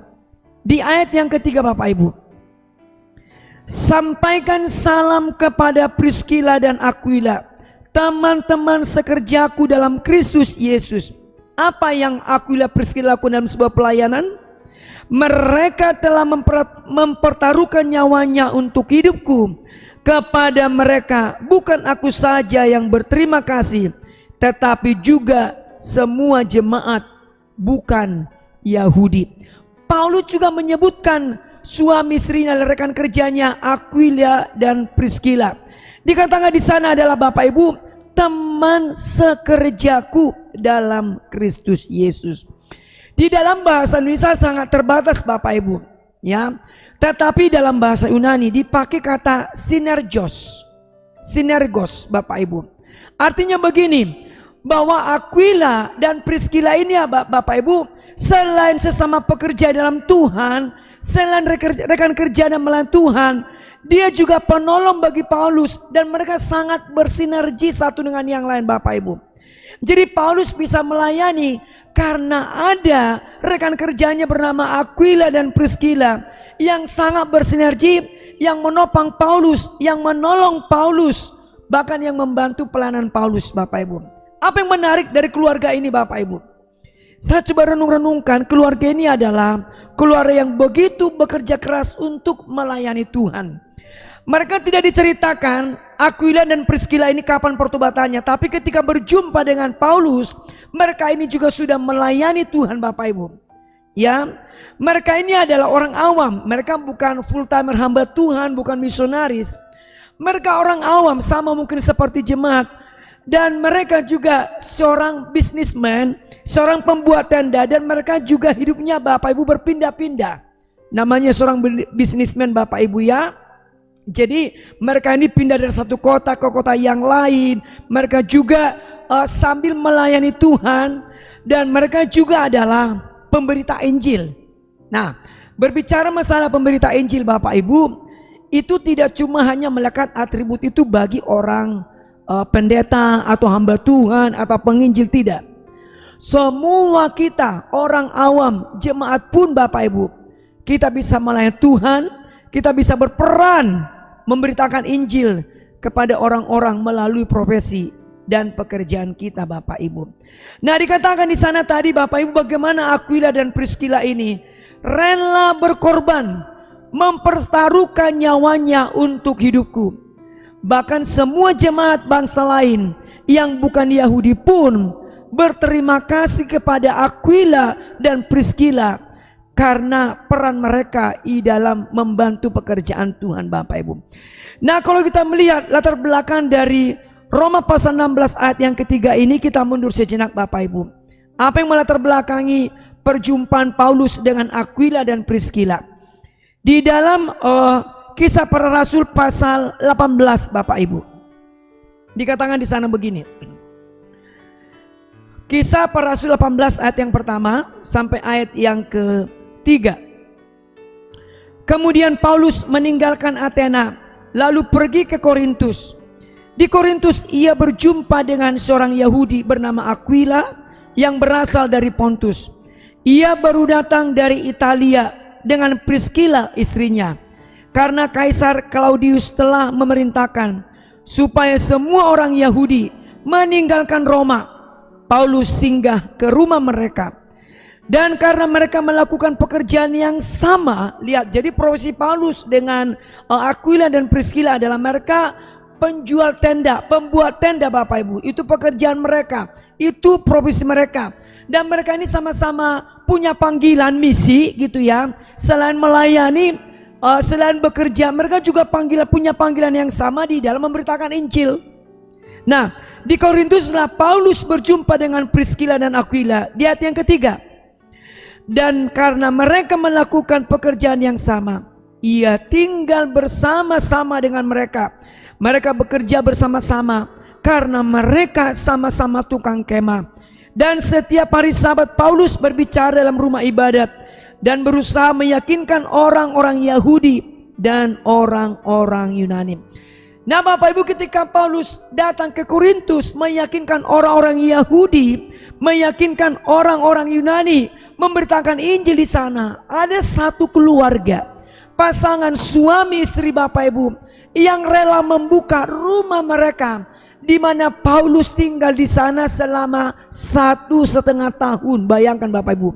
Di ayat yang ketiga Bapak Ibu, sampaikan salam kepada Priscilla dan Aquila, teman-teman sekerjaku dalam Kristus Yesus. Apa yang Aquila Priscilla lakukan dalam sebuah pelayanan? Mereka telah mempertaruhkan nyawanya untuk hidupku. Kepada mereka bukan aku saja yang berterima kasih, tetapi juga semua jemaat bukan Yahudi. Paulus juga menyebutkan suami istrinya dan rekan kerjanya Aquila dan Priscilla. Dikatakan di sana adalah Bapak Ibu, teman sekerjaku dalam Kristus Yesus. Di dalam bahasa Indonesia sangat terbatas Bapak Ibu, ya. Tetapi dalam bahasa Yunani dipakai kata sinergos. Sinergos Bapak Ibu. Artinya begini, bahwa Aquila dan Priscilla ini ya Bapak Ibu, selain sesama pekerja dalam Tuhan, selain rekan kerja dan melayani Tuhan, dia juga penolong bagi Paulus, dan mereka sangat bersinergi satu dengan yang lain Bapak Ibu. Jadi Paulus bisa melayani karena ada rekan kerjanya bernama Aquila dan Priscilla yang sangat bersinergi, yang menopang Paulus, yang menolong Paulus, bahkan yang membantu pelayanan Paulus Bapak Ibu. Apa yang menarik dari keluarga ini Bapak Ibu? Saya coba renung-renungkan, keluarga ini adalah keluarga yang begitu bekerja keras untuk melayani Tuhan. Mereka tidak diceritakan Aquila dan Priscilla ini kapan pertobatannya, tapi ketika berjumpa dengan Paulus, mereka ini juga sudah melayani Tuhan Bapak Ibu. Ya, mereka ini adalah orang awam, mereka bukan full timer hamba Tuhan, bukan misionaris. Mereka orang awam, sama mungkin seperti jemaat, dan mereka juga seorang bisnismen, seorang pembuat tenda, dan mereka juga hidupnya Bapak Ibu berpindah-pindah. Namanya seorang bisnismen Bapak Ibu ya. Jadi mereka ini pindah dari satu kota ke kota yang lain. Mereka juga sambil melayani Tuhan, dan mereka juga adalah pemberita Injil. Nah, berbicara masalah pemberita Injil Bapak Ibu, itu tidak cuma hanya melekat atribut itu bagi orang pendeta atau hamba Tuhan atau penginjil, tidak. Semua kita orang awam, jemaat pun Bapak Ibu, kita bisa melayani Tuhan, kita bisa berperan memberitakan Injil kepada orang-orang melalui profesi dan pekerjaan kita Bapak Ibu. Nah, dikatakan di sana tadi Bapak Ibu, bagaimana Aquila dan Priscilla ini rela berkorban, mempertaruhkan nyawanya untuk hidupku. Bahkan semua jemaat bangsa lain yang bukan Yahudi pun berterima kasih kepada Aquila dan Priscilla karena peran mereka di dalam membantu pekerjaan Tuhan Bapak Ibu. Nah, kalau kita melihat latar belakang dari Roma pasal 16 ayat yang ketiga ini, kita mundur sejenak Bapak Ibu. Apa yang melatar belakangi perjumpaan Paulus dengan Aquila dan Priscilla? Di dalam Kisah Para Rasul pasal 18 Bapak Ibu. Dikatakan di sana begini. Kisah Para Rasul 18 ayat yang pertama sampai ayat yang ketiga. Kemudian Paulus meninggalkan Athena lalu pergi ke Korintus. Di Korintus ia berjumpa dengan seorang Yahudi bernama Aquila yang berasal dari Pontus. Ia baru datang dari Italia dengan Priscilla istrinya, karena Kaisar Claudius telah memerintahkan supaya semua orang Yahudi meninggalkan Roma. Paulus singgah ke rumah mereka, dan karena mereka melakukan pekerjaan yang sama. Lihat, jadi profesi Paulus dengan Aquila dan Priscilla adalah mereka penjual tenda, pembuat tenda Bapak Ibu. Itu pekerjaan mereka, itu profesi mereka. Dan mereka ini sama-sama punya panggilan misi gitu ya. Selain melayani, selain bekerja, mereka juga punya panggilan yang sama di dalam memberitakan Injil. Nah, di Korintuslah Paulus berjumpa dengan Priscilla dan Aquila. Di ayat yang ketiga. Dan karena mereka melakukan pekerjaan yang sama, ia tinggal bersama-sama dengan mereka. Mereka bekerja bersama-sama karena mereka sama-sama tukang kemah. Dan setiap hari Sabat Paulus berbicara dalam rumah ibadat dan berusaha meyakinkan orang-orang Yahudi dan orang-orang Yunani. Nah Bapak Ibu, ketika Paulus datang ke Korintus meyakinkan orang-orang Yahudi, meyakinkan orang-orang Yunani, memberitakan Injil di sana, ada satu keluarga, pasangan suami istri Bapak Ibu, yang rela membuka rumah mereka, di mana Paulus tinggal di sana selama 1,5 tahun. Bayangkan Bapak Ibu,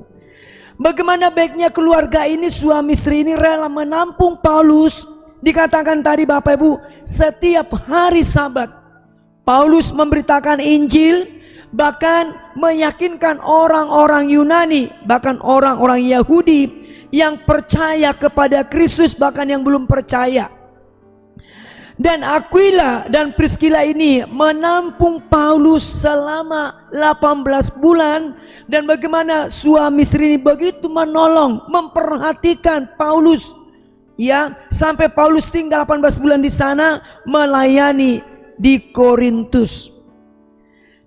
bagaimana baiknya keluarga ini, suami istri ini rela menampung Paulus. Dikatakan tadi Bapak Ibu, setiap hari Sabat Paulus memberitakan Injil, bahkan meyakinkan orang-orang Yunani, bahkan orang-orang Yahudi yang percaya kepada Kristus, bahkan yang belum percaya. Dan Aquila dan Priscilla ini menampung Paulus selama 18 bulan. Dan bagaimana suami istri ini begitu menolong, memperhatikan Paulus, ya, sampai Paulus tinggal 18 bulan di sana melayani di Korintus.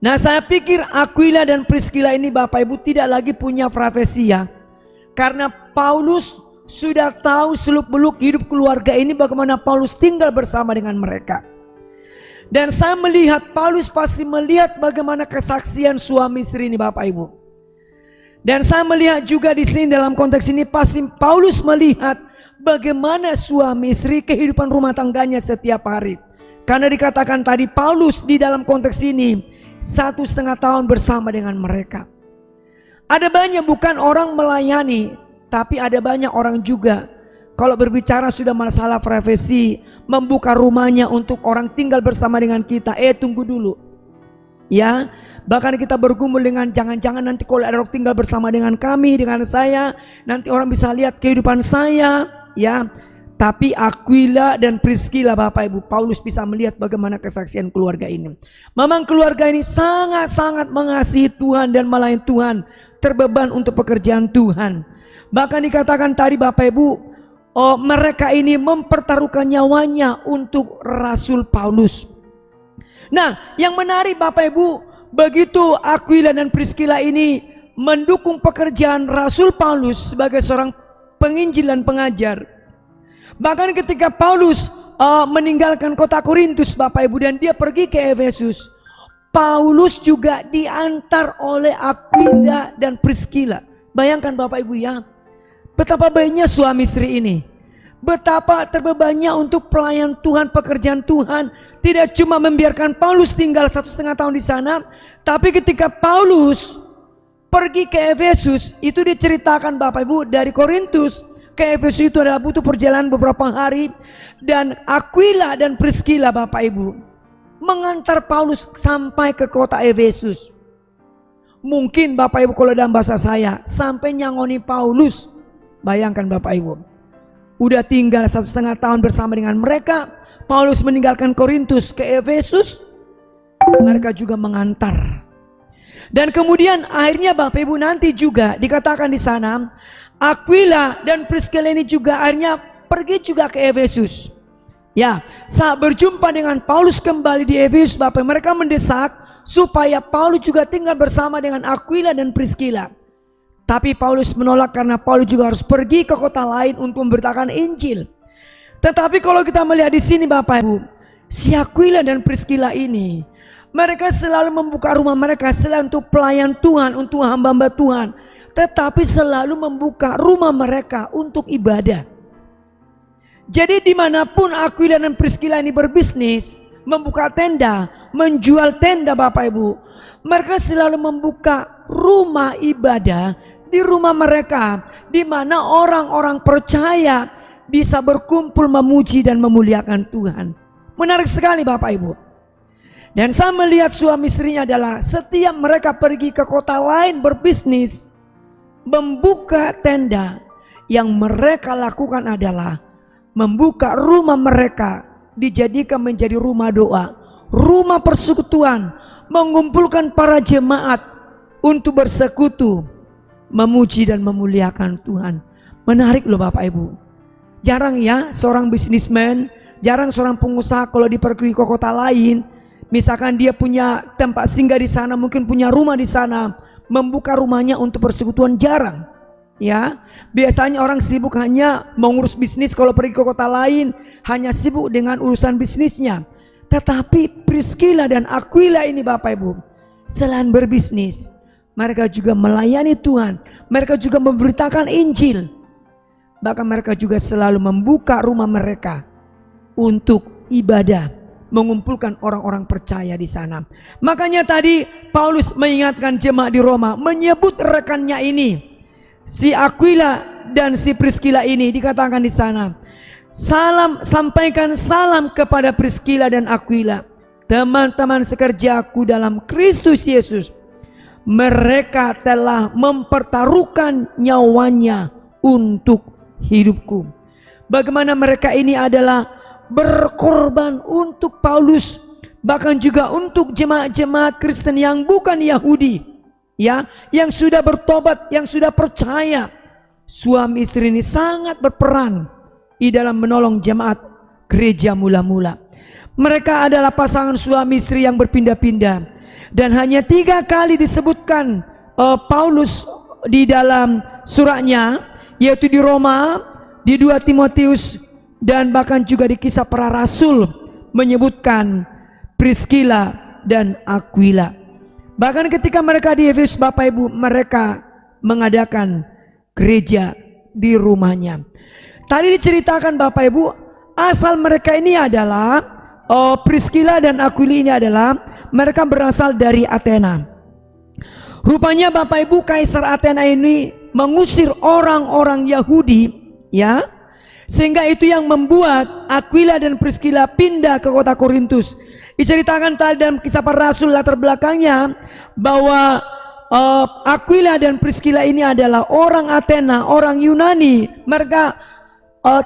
Nah, saya pikir Aquila dan Priscilla ini Bapak Ibu tidak lagi punya profesi ya, karena Paulus sudah tahu seluk-beluk hidup keluarga ini, bagaimana Paulus tinggal bersama dengan mereka. Dan saya melihat Paulus pasti melihat bagaimana kesaksian suami istri ini Bapak Ibu. Dan saya melihat juga di sini dalam konteks ini pasti Paulus melihat bagaimana suami istri kehidupan rumah tangganya setiap hari. Karena dikatakan tadi Paulus di dalam konteks ini 1,5 tahun bersama dengan mereka. Ada banyak bukan orang melayani, tapi ada banyak orang juga kalau berbicara sudah masalah profesi, membuka rumahnya untuk orang tinggal bersama dengan kita. Tunggu dulu ya, bahkan kita bergumul dengan jangan-jangan nanti kalau ada orang tinggal bersama dengan kami, dengan saya, nanti orang bisa lihat kehidupan saya ya. Tapi Aquila dan Priscilla Bapak Ibu, Paulus bisa melihat bagaimana kesaksian keluarga ini. Memang keluarga ini sangat-sangat mengasihi Tuhan dan melayani Tuhan, terbeban untuk pekerjaan Tuhan. Bahkan dikatakan tadi Bapak Ibu, mereka ini mempertaruhkan nyawanya untuk Rasul Paulus. Nah, yang menarik Bapak Ibu, begitu Aquila dan Priscilla ini mendukung pekerjaan Rasul Paulus sebagai seorang penginjil dan pengajar. Bahkan ketika Paulus meninggalkan kota Korintus Bapak Ibu dan dia pergi ke Efesus, Paulus juga diantar oleh Aquila dan Priscilla. Bayangkan Bapak Ibu ya, betapa baiknya suami istri ini, betapa terbebannya untuk pelayan Tuhan, pekerjaan Tuhan. Tidak cuma membiarkan Paulus tinggal 1,5 tahun di sana, tapi ketika Paulus pergi ke Efesus, itu diceritakan Bapak Ibu, dari Korintus ke Efesus itu adalah butuh perjalanan beberapa hari. Dan Aquila dan Priscilla Bapak Ibu mengantar Paulus sampai ke kota Efesus. Mungkin Bapak Ibu kalau dalam bahasa saya, sampai nyangoni Paulus. Bayangkan Bapak Ibu, udah tinggal 1,5 tahun bersama dengan mereka. Paulus meninggalkan Korintus ke Efesus, mereka juga mengantar. Dan kemudian akhirnya Bapak Ibu nanti juga dikatakan di sana, Aquila dan Priscilla ini juga akhirnya pergi juga ke Efesus. Ya, saat berjumpa dengan Paulus kembali di Efesus, Bapak, mereka mendesak supaya Paulus juga tinggal bersama dengan Aquila dan Priscilla. Tapi Paulus menolak karena Paulus juga harus pergi ke kota lain untuk memberitakan Injil. Tetapi kalau kita melihat di sini Bapak Ibu, si Aquila dan Priscilla ini, mereka selalu membuka rumah mereka selalu untuk pelayan Tuhan, untuk hamba-hamba Tuhan. Tetapi selalu membuka rumah mereka untuk ibadah. Jadi dimanapun Aquila dan Priscilla ini berbisnis, membuka tenda, menjual tenda Bapak Ibu, mereka selalu membuka rumah ibadah di rumah mereka, di mana orang-orang percaya bisa berkumpul memuji dan memuliakan Tuhan. Menarik sekali Bapak Ibu. Dan saya melihat suami istrinya adalah setiap mereka pergi ke kota lain berbisnis, membuka tenda, yang mereka lakukan adalah membuka rumah mereka dijadikan menjadi rumah doa, rumah persekutuan, mengumpulkan para jemaat untuk bersekutu, memuji dan memuliakan Tuhan. Menarik loh Bapak Ibu. Jarang ya seorang bisnismen, jarang seorang pengusaha kalau pergi ke kota lain, misalkan dia punya tempat singgah di sana, mungkin punya rumah di sana, membuka rumahnya untuk persekutuan, jarang. Ya, biasanya orang sibuk hanya mengurus bisnis, kalau pergi ke kota lain hanya sibuk dengan urusan bisnisnya. Tetapi Priscilla dan Aquila ini Bapak Ibu, selain berbisnis, mereka juga melayani Tuhan, mereka juga memberitakan Injil. Bahkan mereka juga selalu membuka rumah mereka untuk ibadah, mengumpulkan orang-orang percaya di sana. Makanya tadi Paulus mengingatkan jemaat di Roma, menyebut rekannya ini, si Aquila dan si Priscilla ini, dikatakan di sana, sampaikan salam kepada Priscilla dan Aquila, teman-teman sekerjaku dalam Kristus Yesus. Mereka telah mempertaruhkan nyawanya untuk hidupku. Bagaimana mereka ini adalah berkorban untuk Paulus, bahkan juga untuk jemaat-jemaat Kristen yang bukan Yahudi, ya, yang sudah bertobat, yang sudah percaya. Suami istri ini sangat berperan di dalam menolong jemaat gereja mula-mula. Mereka adalah pasangan suami istri yang berpindah-pindah. Dan hanya 3 kali disebutkan Paulus di dalam suratnya, yaitu di Roma, di 2 Timotius, dan bahkan juga di Kisah Para Rasul menyebutkan Priscilla dan Aquila. Bahkan ketika mereka di Efesus Bapak Ibu, mereka mengadakan gereja di rumahnya. Tadi diceritakan Bapak Ibu, asal mereka ini adalah Priscilla dan Aquila ini adalah mereka berasal dari Athena. Rupanya Bapak Ibu, Kaisar Athena ini mengusir orang-orang Yahudi, ya, sehingga itu yang membuat Aquila dan Priscilla pindah ke kota Korintus. Diceritakan tadi dalam Kisah Para Rasul latar belakangnya bahwa Aquila dan Priscilla ini adalah orang Athena, orang Yunani. Mereka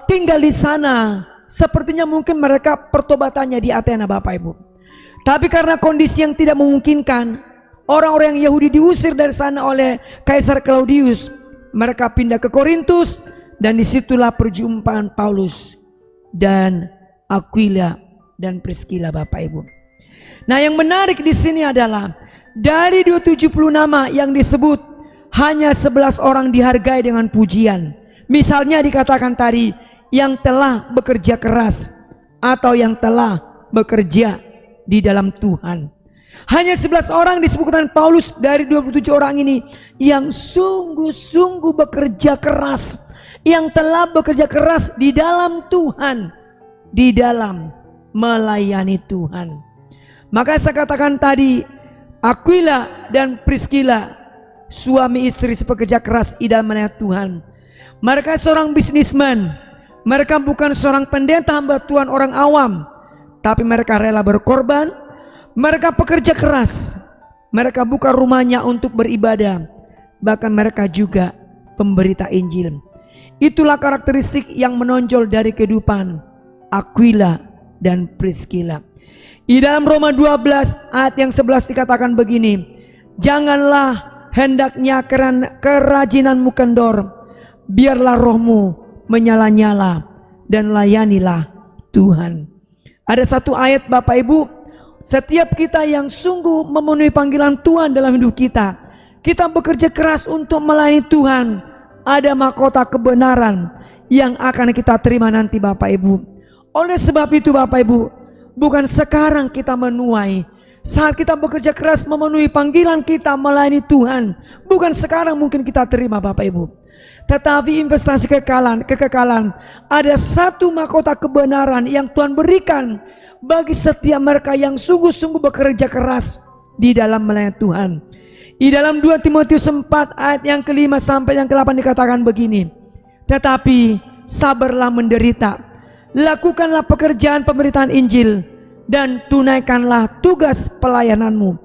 tinggal di sana. Sepertinya mungkin mereka pertobatannya di Athena Bapak Ibu. Tapi karena kondisi yang tidak memungkinkan, orang-orang yang Yahudi diusir dari sana oleh Kaisar Claudius, mereka pindah ke Korintus, dan disitulah perjumpaan Paulus dan Aquila dan Priscilla Bapak Ibu. Nah, yang menarik di sini adalah dari 270 nama yang disebut, hanya 11 orang dihargai dengan pujian. Misalnya dikatakan tadi, yang telah bekerja keras atau yang telah bekerja di dalam Tuhan. Hanya 11 orang disebutkan Paulus dari 27 orang ini yang sungguh-sungguh bekerja keras, yang telah bekerja keras di dalam Tuhan, di dalam melayani Tuhan. Maka saya katakan tadi, Aquila dan Priscilla, suami istri sepekerja keras di dalam melayani Tuhan. Mereka seorang bisnismen, mereka bukan seorang pendeta hamba Tuhan orang awam, tapi mereka rela berkorban, mereka pekerja keras, mereka buka rumahnya untuk beribadah, bahkan mereka juga pemberita Injil. Itulah karakteristik yang menonjol dari kehidupan Aquila dan Priscilla. Di dalam Roma 12 ayat yang 11 dikatakan begini, janganlah hendaknya kerajinanmu kendor, biarlah rohmu menyala-nyala dan layanilah Tuhan. Ada satu ayat Bapak Ibu, setiap kita yang sungguh memenuhi panggilan Tuhan dalam hidup kita, kita bekerja keras untuk melayani Tuhan, ada mahkota kebenaran yang akan kita terima nanti Bapak Ibu. Oleh sebab itu Bapak Ibu, bukan sekarang kita menuai, saat kita bekerja keras memenuhi panggilan kita melayani Tuhan, bukan sekarang mungkin kita terima Bapak Ibu. Tetapi investasi kekekalan, ada satu mahkota kebenaran yang Tuhan berikan bagi setiap mereka yang sungguh-sungguh bekerja keras di dalam melayani Tuhan. Di dalam 2 Timotius 4 ayat yang ke-5 sampai yang ke-8 dikatakan begini, tetapi sabarlah menderita, lakukanlah pekerjaan pemberitaan Injil, dan tunaikanlah tugas pelayananmu.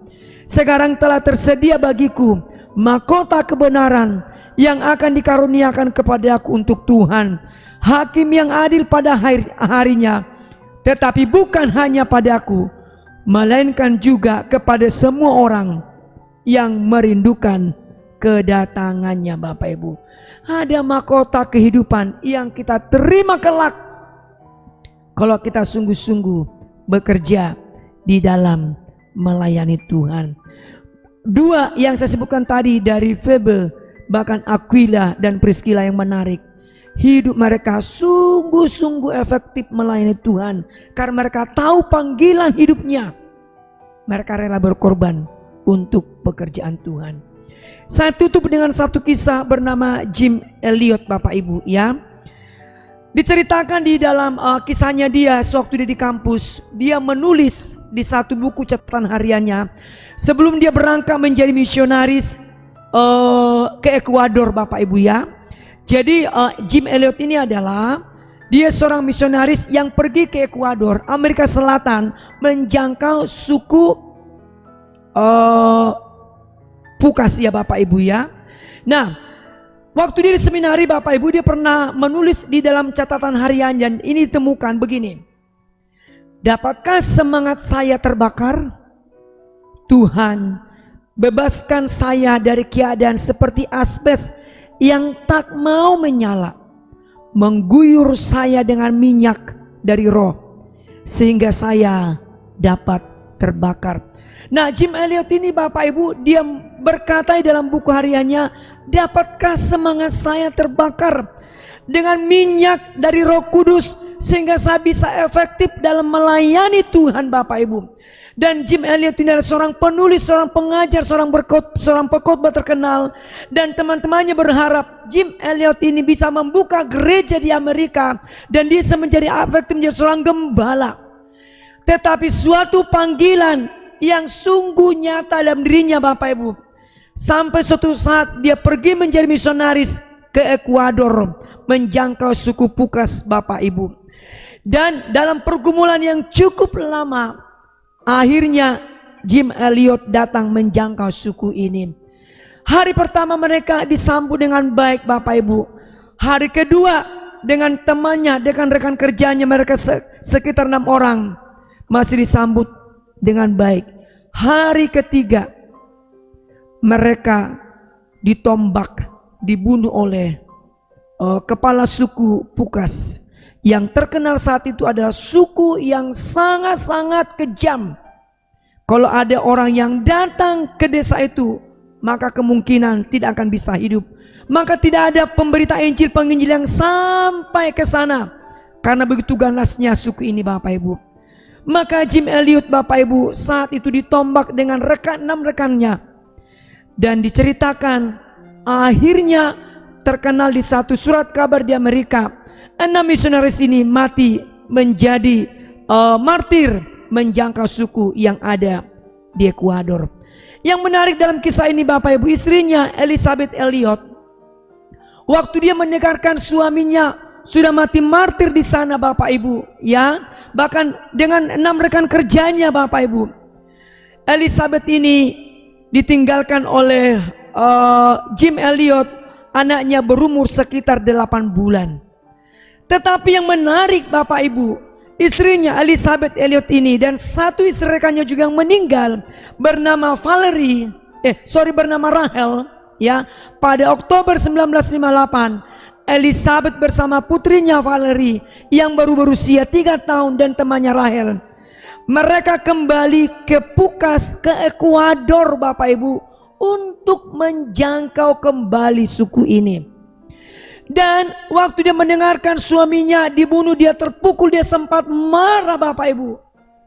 Sekarang telah tersedia bagiku mahkota kebenaran yang akan dikaruniakan kepadaku untuk Tuhan, hakim yang adil pada harinya, tetapi bukan hanya padaku, melainkan juga kepada semua orang yang merindukan kedatangannya. Bapak Ibu, ada mahkota kehidupan yang kita terima kelak kalau kita sungguh-sungguh bekerja di dalam melayani Tuhan. Dua yang saya sebutkan tadi dari Febe, bahkan Aquila dan Priscilla yang menarik. Hidup mereka sungguh-sungguh efektif melayani Tuhan karena mereka tahu panggilan hidupnya. Mereka rela berkorban untuk pekerjaan Tuhan. Saya tutup dengan satu kisah bernama Jim Elliot Bapak Ibu ya. Diceritakan di dalam kisahnya dia sewaktu dia di kampus, dia menulis di satu buku catatan hariannya sebelum dia berangkat menjadi misionaris ke Ekuador Bapak Ibu ya. Jadi Jim Elliot ini adalah dia seorang misionaris yang pergi ke Ekuador, Amerika Selatan, menjangkau suku Pukas ya Bapak Ibu ya. Nah, waktu dia di seminari Bapak Ibu, dia pernah menulis di dalam catatan harian dan ini ditemukan begini. Dapatkah semangat saya terbakar? Tuhan, bebaskan saya dari keadaan seperti asbes yang tak mau menyala. Mengguyur saya dengan minyak dari roh sehingga saya dapat terbakar. Nah, Jim Elliot ini Bapak Ibu, dia berkata di dalam buku hariannya, dapatkah semangat saya terbakar dengan minyak dari Roh Kudus sehingga saya bisa efektif dalam melayani Tuhan Bapak Ibu. Dan Jim Elliot ini adalah seorang penulis, seorang pengajar, seorang pengkhotbah terkenal, dan teman-temannya berharap Jim Elliot ini bisa membuka gereja di Amerika dan dia bisa menjadi efektif menjadi seorang gembala. Tetapi suatu panggilan yang sungguh nyata dalam dirinya Bapak Ibu, sampai suatu saat dia pergi menjadi misionaris ke Ekuador, menjangkau suku Pukas Bapak Ibu. Dan dalam pergumulan yang cukup lama, akhirnya Jim Elliot datang menjangkau suku ini. Hari pertama mereka disambut dengan baik Bapak Ibu. Hari kedua dengan temannya, dengan rekan kerjanya, mereka sekitar 6 orang masih disambut dengan baik. Hari ketiga mereka ditombak, dibunuh oleh kepala suku Pukas yang terkenal saat itu adalah suku yang sangat-sangat kejam. Kalau ada orang yang datang ke desa itu, maka kemungkinan tidak akan bisa hidup. Maka tidak ada pemberita Injil, penginjil yang sampai ke sana karena begitu ganasnya suku ini Bapak Ibu. Maka Jim Elliot Bapak Ibu saat itu ditombak dengan 6 rekannya. Dan diceritakan akhirnya terkenal di satu surat kabar di Amerika, 6 misionaris ini mati menjadi martir menjangkau suku yang ada di Ekuador. Yang menarik dalam kisah ini Bapak Ibu, istrinya Elizabeth Elliot, waktu dia mendengarkan suaminya sudah mati martir di sana Bapak Ibu ya, bahkan dengan 6 rekan kerjanya Bapak Ibu, Elizabeth ini ditinggalkan oleh Jim Elliot, anaknya berumur sekitar 8 bulan. Tetapi yang menarik Bapak Ibu, istrinya Elizabeth Elliot ini dan satu istri rekannya juga yang meninggal bernama bernama Rahel ya, pada Oktober 1958 Elizabeth bersama putrinya Valerie yang baru berusia 3 tahun dan temannya Rahel. Mereka kembali ke Pukas, ke Ekuador Bapak Ibu, untuk menjangkau kembali suku ini. Dan waktu dia mendengarkan suaminya dibunuh, dia terpukul, dia sempat marah Bapak Ibu.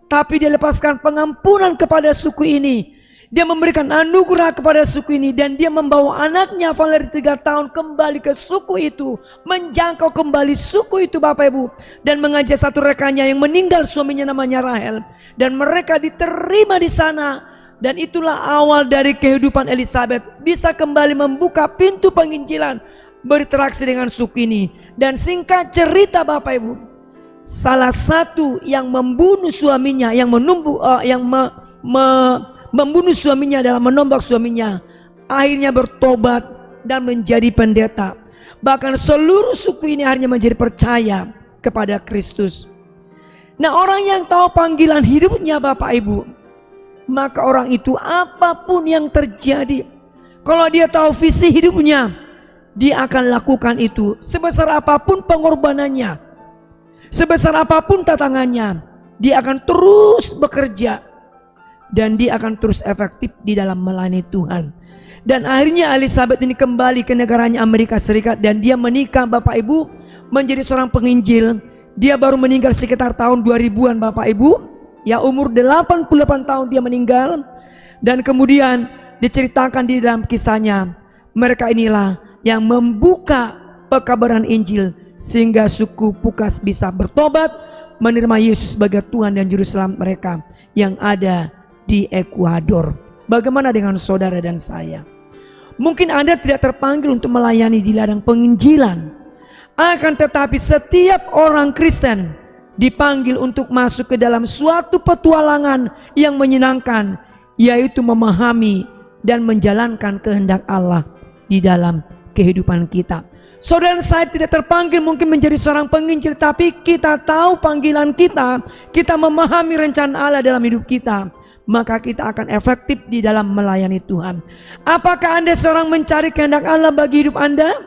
Tapi dia lepaskan pengampunan kepada suku ini. Dia memberikan anugerah kepada suku ini. Dan dia membawa anaknya Valerie 3 tahun kembali ke suku itu. Menjangkau kembali suku itu Bapak Ibu. Dan mengajak satu rekannya yang meninggal, suaminya namanya Rahel. Dan mereka diterima di sana. Dan itulah awal dari kehidupan Elizabeth. Bisa kembali membuka pintu penginjilan, berinteraksi dengan suku ini. Dan singkat cerita Bapak Ibu, salah satu yang membunuh suaminya, yang membunuh suaminya dalam menombak suaminya, akhirnya bertobat dan menjadi pendeta. Bahkan seluruh suku ini akhirnya menjadi percaya kepada Kristus. Nah, orang yang tahu panggilan hidupnya Bapak Ibu, maka orang itu apapun yang terjadi, kalau dia tahu visi hidupnya, dia akan lakukan itu. Sebesar apapun pengorbanannya, sebesar apapun tantangannya, dia akan terus bekerja. Dan dia akan terus efektif di dalam melayani Tuhan. Dan akhirnya Elizabeth ini kembali ke negaranya Amerika Serikat. Dan dia menikah Bapak Ibu, menjadi seorang penginjil. Dia baru meninggal sekitar tahun 2000-an Bapak Ibu. Ya, umur 88 tahun dia meninggal. Dan kemudian diceritakan di dalam kisahnya, mereka inilah yang membuka pekabaran Injil sehingga suku Pukas bisa bertobat, menerima Yesus sebagai Tuhan dan Juru Selamat mereka yang ada di Ekuador. Bagaimana dengan saudara dan saya? Mungkin Anda tidak terpanggil untuk melayani di ladang penginjilan, akan tetapi setiap orang Kristen dipanggil untuk masuk ke dalam suatu petualangan yang menyenangkan, yaitu memahami dan menjalankan kehendak Allah di dalam kehidupan kita. Saudara dan saya tidak terpanggil mungkin menjadi seorang penginjil, tapi kita tahu panggilan kita, kita memahami rencana Allah dalam hidup kita, maka kita akan efektif di dalam melayani Tuhan. Apakah Anda seorang mencari kehendak Allah bagi hidup Anda?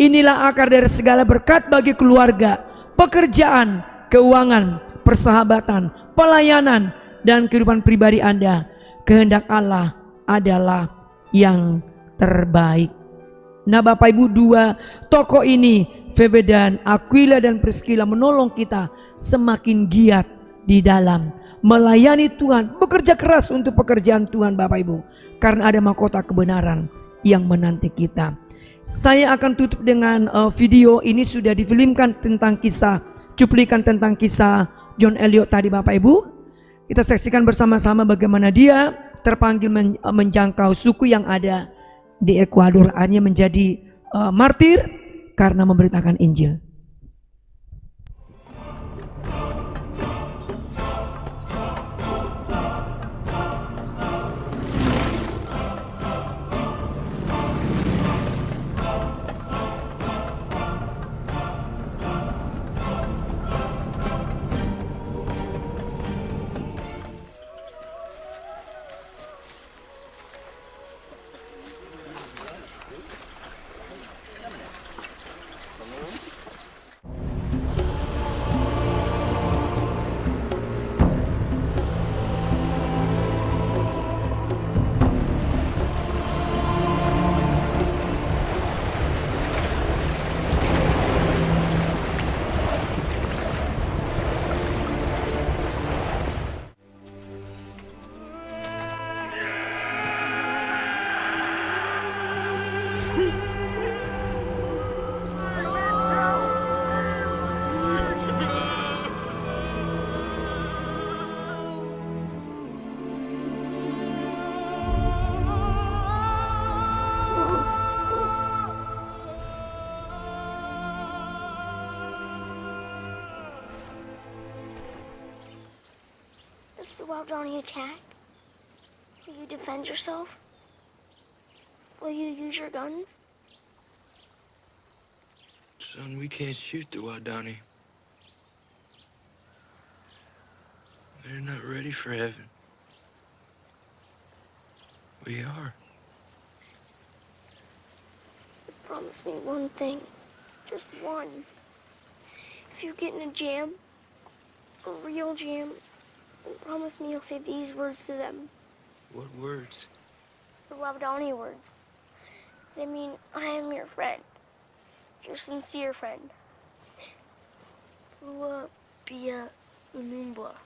Inilah akar dari segala berkat bagi keluarga, pekerjaan, keuangan, persahabatan, pelayanan, dan kehidupan pribadi Anda. Kehendak Allah adalah yang terbaik. Nah Bapak Ibu, dua tokoh ini, Febe dan Aquila dan Priscilla, menolong kita semakin giat di dalam melayani Tuhan, bekerja keras untuk pekerjaan Tuhan Bapak Ibu, karena ada mahkota kebenaran yang menanti kita. Saya akan tutup dengan video ini, sudah difilmkan tentang kisah, cuplikan tentang kisah John Eliot tadi Bapak Ibu. Kita saksikan bersama-sama bagaimana dia terpanggil menjangkau suku yang ada di Ekuador, akhirnya menjadi martir karena memberitakan Injil. If the Waodani attack, will you defend yourself? Will you use your guns? Son, we can't shoot the Waodani. They're not ready for heaven. We are. Promise me one thing. Just one. If you get in a jam, a real jam, promise me you'll say these words to them. What words? The Rob Downey words. They mean, I am your friend. Your sincere friend. Bua Bia Unumbwa.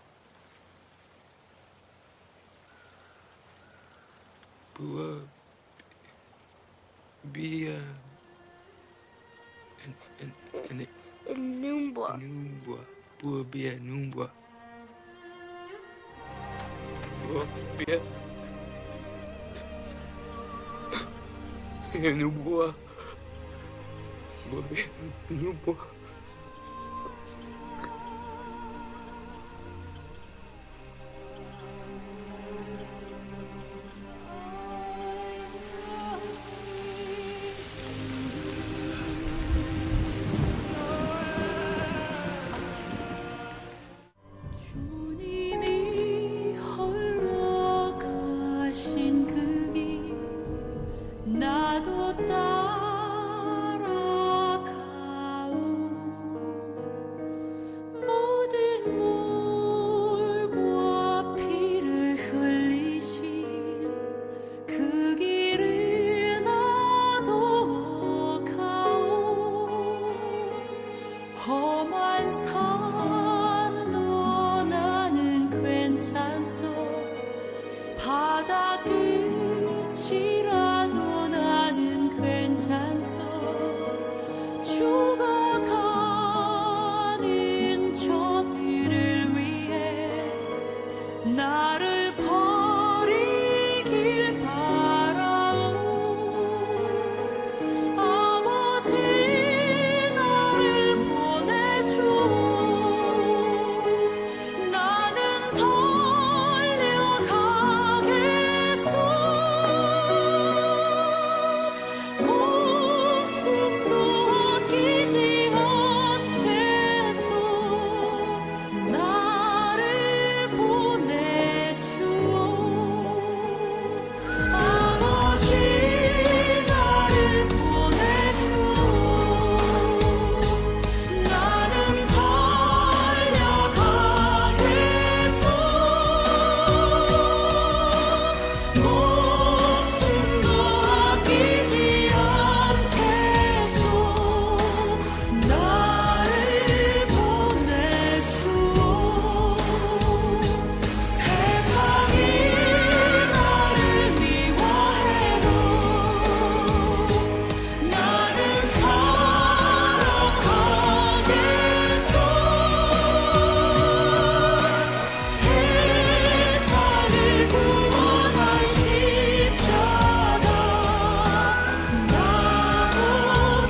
Bua. Be, Unumbwa. Numbwa. Bua Bia Numbwa. Bua Bia. Numbwa. Bua Bia Numbwa. 주님이 홀로 가신 그 길 나도 따라가오 모든 물과 피를 흘리신 그 길을 나도 가오 험한 산도 나는 괜찮소 바다 끝이라도 나는 괜찮소 죽어가는 저들을 위해 나를 버리길 바라오 아버지 나를 보내주오 나는 달려가겠소 목숨도 아끼지 않겠소 나를 보내주오 아버지 나를 보내주오 나는 달려가겠소 목숨도 아끼지 않겠소 나를 보내주오 세상이 나를 미워해도 나는 사랑하겠소 세상을 구원한 십자가 나도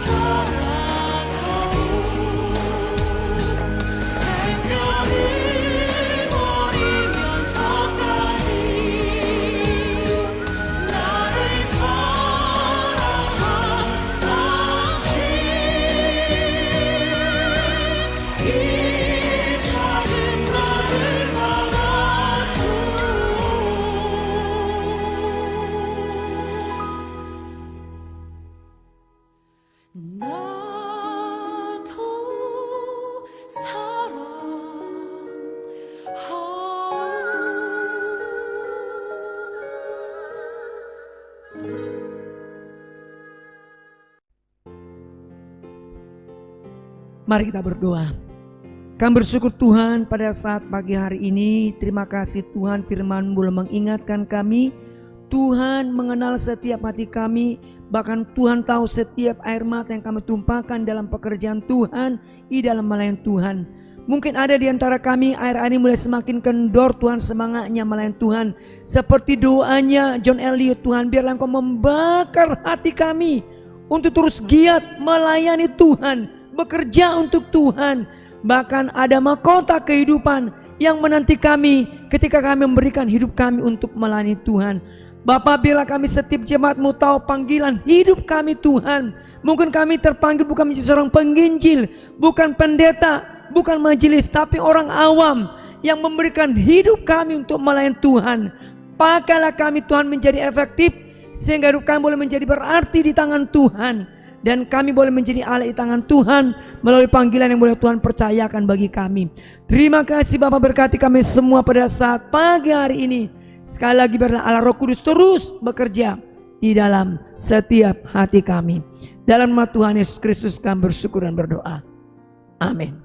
따라가오 생명을 버리면서까지 나를 사랑한 당신 이 작은 나를 받아주오 나도 사랑하오 Mari kita berdoa. Kami bersyukur Tuhan pada saat pagi hari ini. Terima kasih Tuhan, firman-Mu boleh mengingatkan kami. Tuhan mengenal setiap hati kami. Bahkan Tuhan tahu setiap air mata yang kami tumpahkan dalam pekerjaan Tuhan, di dalam melayani Tuhan. Mungkin ada di antara kami air-air ini mulai semakin kendor Tuhan, semangatnya melayani Tuhan. Seperti doanya John Elliot, Tuhan biarlah Engkau membakar hati kami untuk terus giat melayani Tuhan, bekerja untuk Tuhan. Bahkan ada mahkota kehidupan yang menanti kami ketika kami memberikan hidup kami untuk melayani Tuhan. Bapa, biarlah kami setiap jemaat-Mu tahu panggilan hidup kami Tuhan. Mungkin kami terpanggil bukan menjadi seorang penginjil, bukan pendeta, bukan majelis, tapi orang awam yang memberikan hidup kami untuk melayani Tuhan. Pakailah kami Tuhan menjadi efektif, sehingga hidup kami boleh menjadi berarti di tangan Tuhan. Dan kami boleh menjadi alat di tangan Tuhan melalui panggilan yang boleh Tuhan percayakan bagi kami. Terima kasih Bapa, berkati kami semua pada saat pagi hari ini. Sekali lagi biarlah Allah Roh Kudus terus bekerja di dalam setiap hati kami. Dalam nama Tuhan Yesus Kristus kami bersyukur dan berdoa. Amin.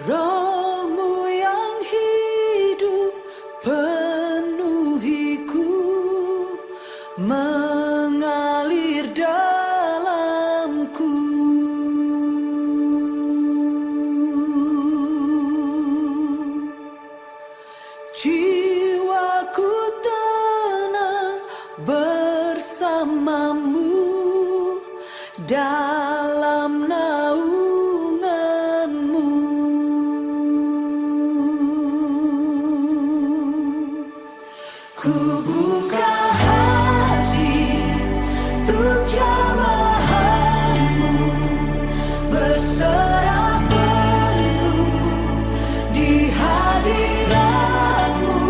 Roh-Mu yang hidup penuhiku, mengalir dalamku. Jiwaku tenang bersamamu dalam naunganmu. Ku buka hati untuk jamahanmu, berserah penuh di hadiratmu.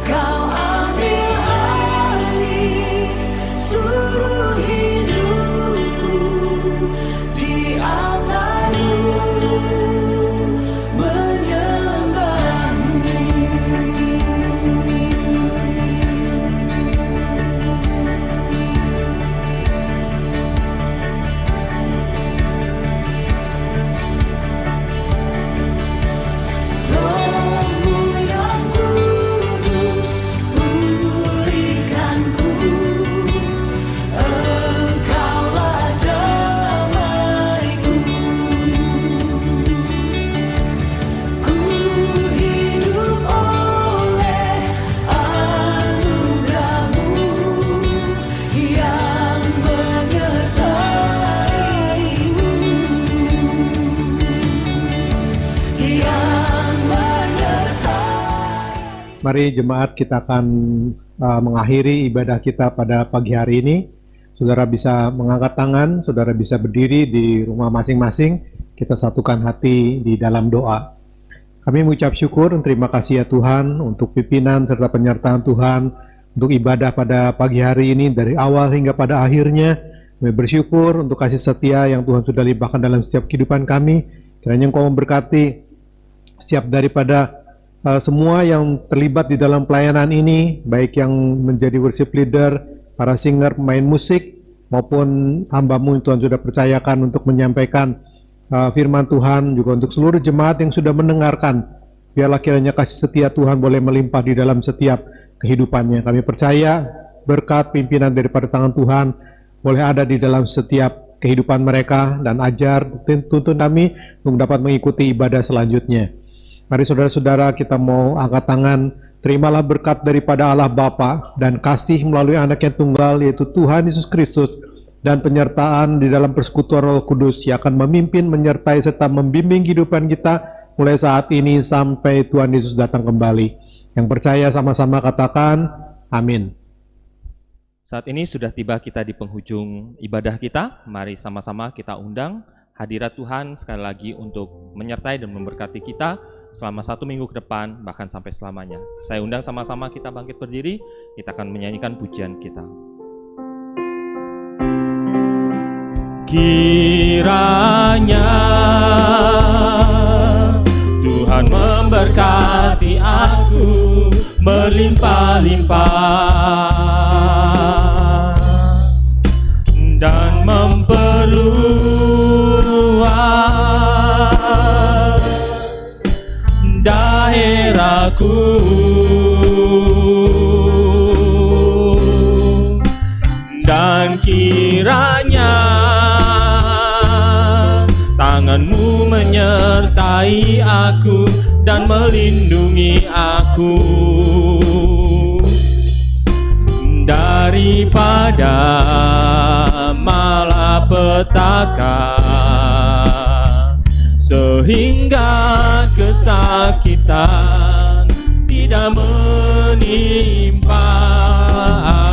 Kau ambil alih seluruh hidupku, di altar-Mu menyembah-Mu. Roh-Mu yang kudus, pulihkanku. Engkaulah damaiku. Ku hidup oleh anugerah-Mu yang menyertai-Mu, yang menyertai. Mari jemaat, kita akan mengakhiri ibadah kita pada pagi hari ini. Saudara bisa mengangkat tangan, saudara bisa berdiri di rumah masing-masing. Kita satukan hati di dalam doa. Kami mengucap syukur dan terima kasih ya Tuhan untuk pimpinan serta penyertaan Tuhan untuk ibadah pada pagi hari ini dari awal hingga pada akhirnya. Kami bersyukur untuk kasih setia yang Tuhan sudah limpahkan dalam setiap kehidupan kami. Kiranya Engkau memberkati setiap daripada semua yang terlibat di dalam pelayanan ini, baik yang menjadi worship leader, para singer, pemain musik, maupun hamba-Mu yang Tuhan sudah percayakan untuk menyampaikan firman Tuhan, juga untuk seluruh jemaat yang sudah mendengarkan. Biarlah kiranya kasih setia Tuhan boleh melimpah di dalam setiap kehidupannya. Kami percaya berkat pimpinan daripada tangan Tuhan boleh ada di dalam setiap kehidupan mereka, dan ajar, tuntun kami untuk dapat mengikuti ibadah selanjutnya. Mari saudara-saudara, kita mau angkat tangan. Terimalah berkat daripada Allah Bapa dan kasih melalui anak yang tunggal, yaitu Tuhan Yesus Kristus, dan penyertaan di dalam persekutuan Roh Kudus yang akan memimpin, menyertai, serta membimbing kehidupan kita mulai saat ini sampai Tuhan Yesus datang kembali. Yang percaya sama-sama katakan amin. Saat ini sudah tiba kita di penghujung ibadah kita. Mari sama-sama kita undang hadirat Tuhan sekali lagi untuk menyertai dan memberkati kita selama 1 minggu ke depan, bahkan sampai selamanya. Saya undang sama-sama kita bangkit berdiri, kita akan menyanyikan pujian kita. Kiranya Tuhan memberkati aku berlimpah-limpah dan memperluas daerahku, dan kiranya tangan-Mu menyertai aku dan melindungi aku daripada malapetaka, sehingga kesakitan tidak menimpa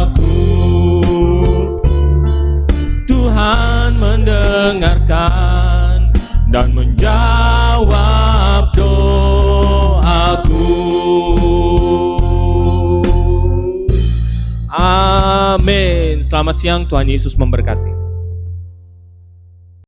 aku. Tuhan mendengarkan dan menjawab doaku. Amin. Selamat siang, Tuhan Yesus memberkati.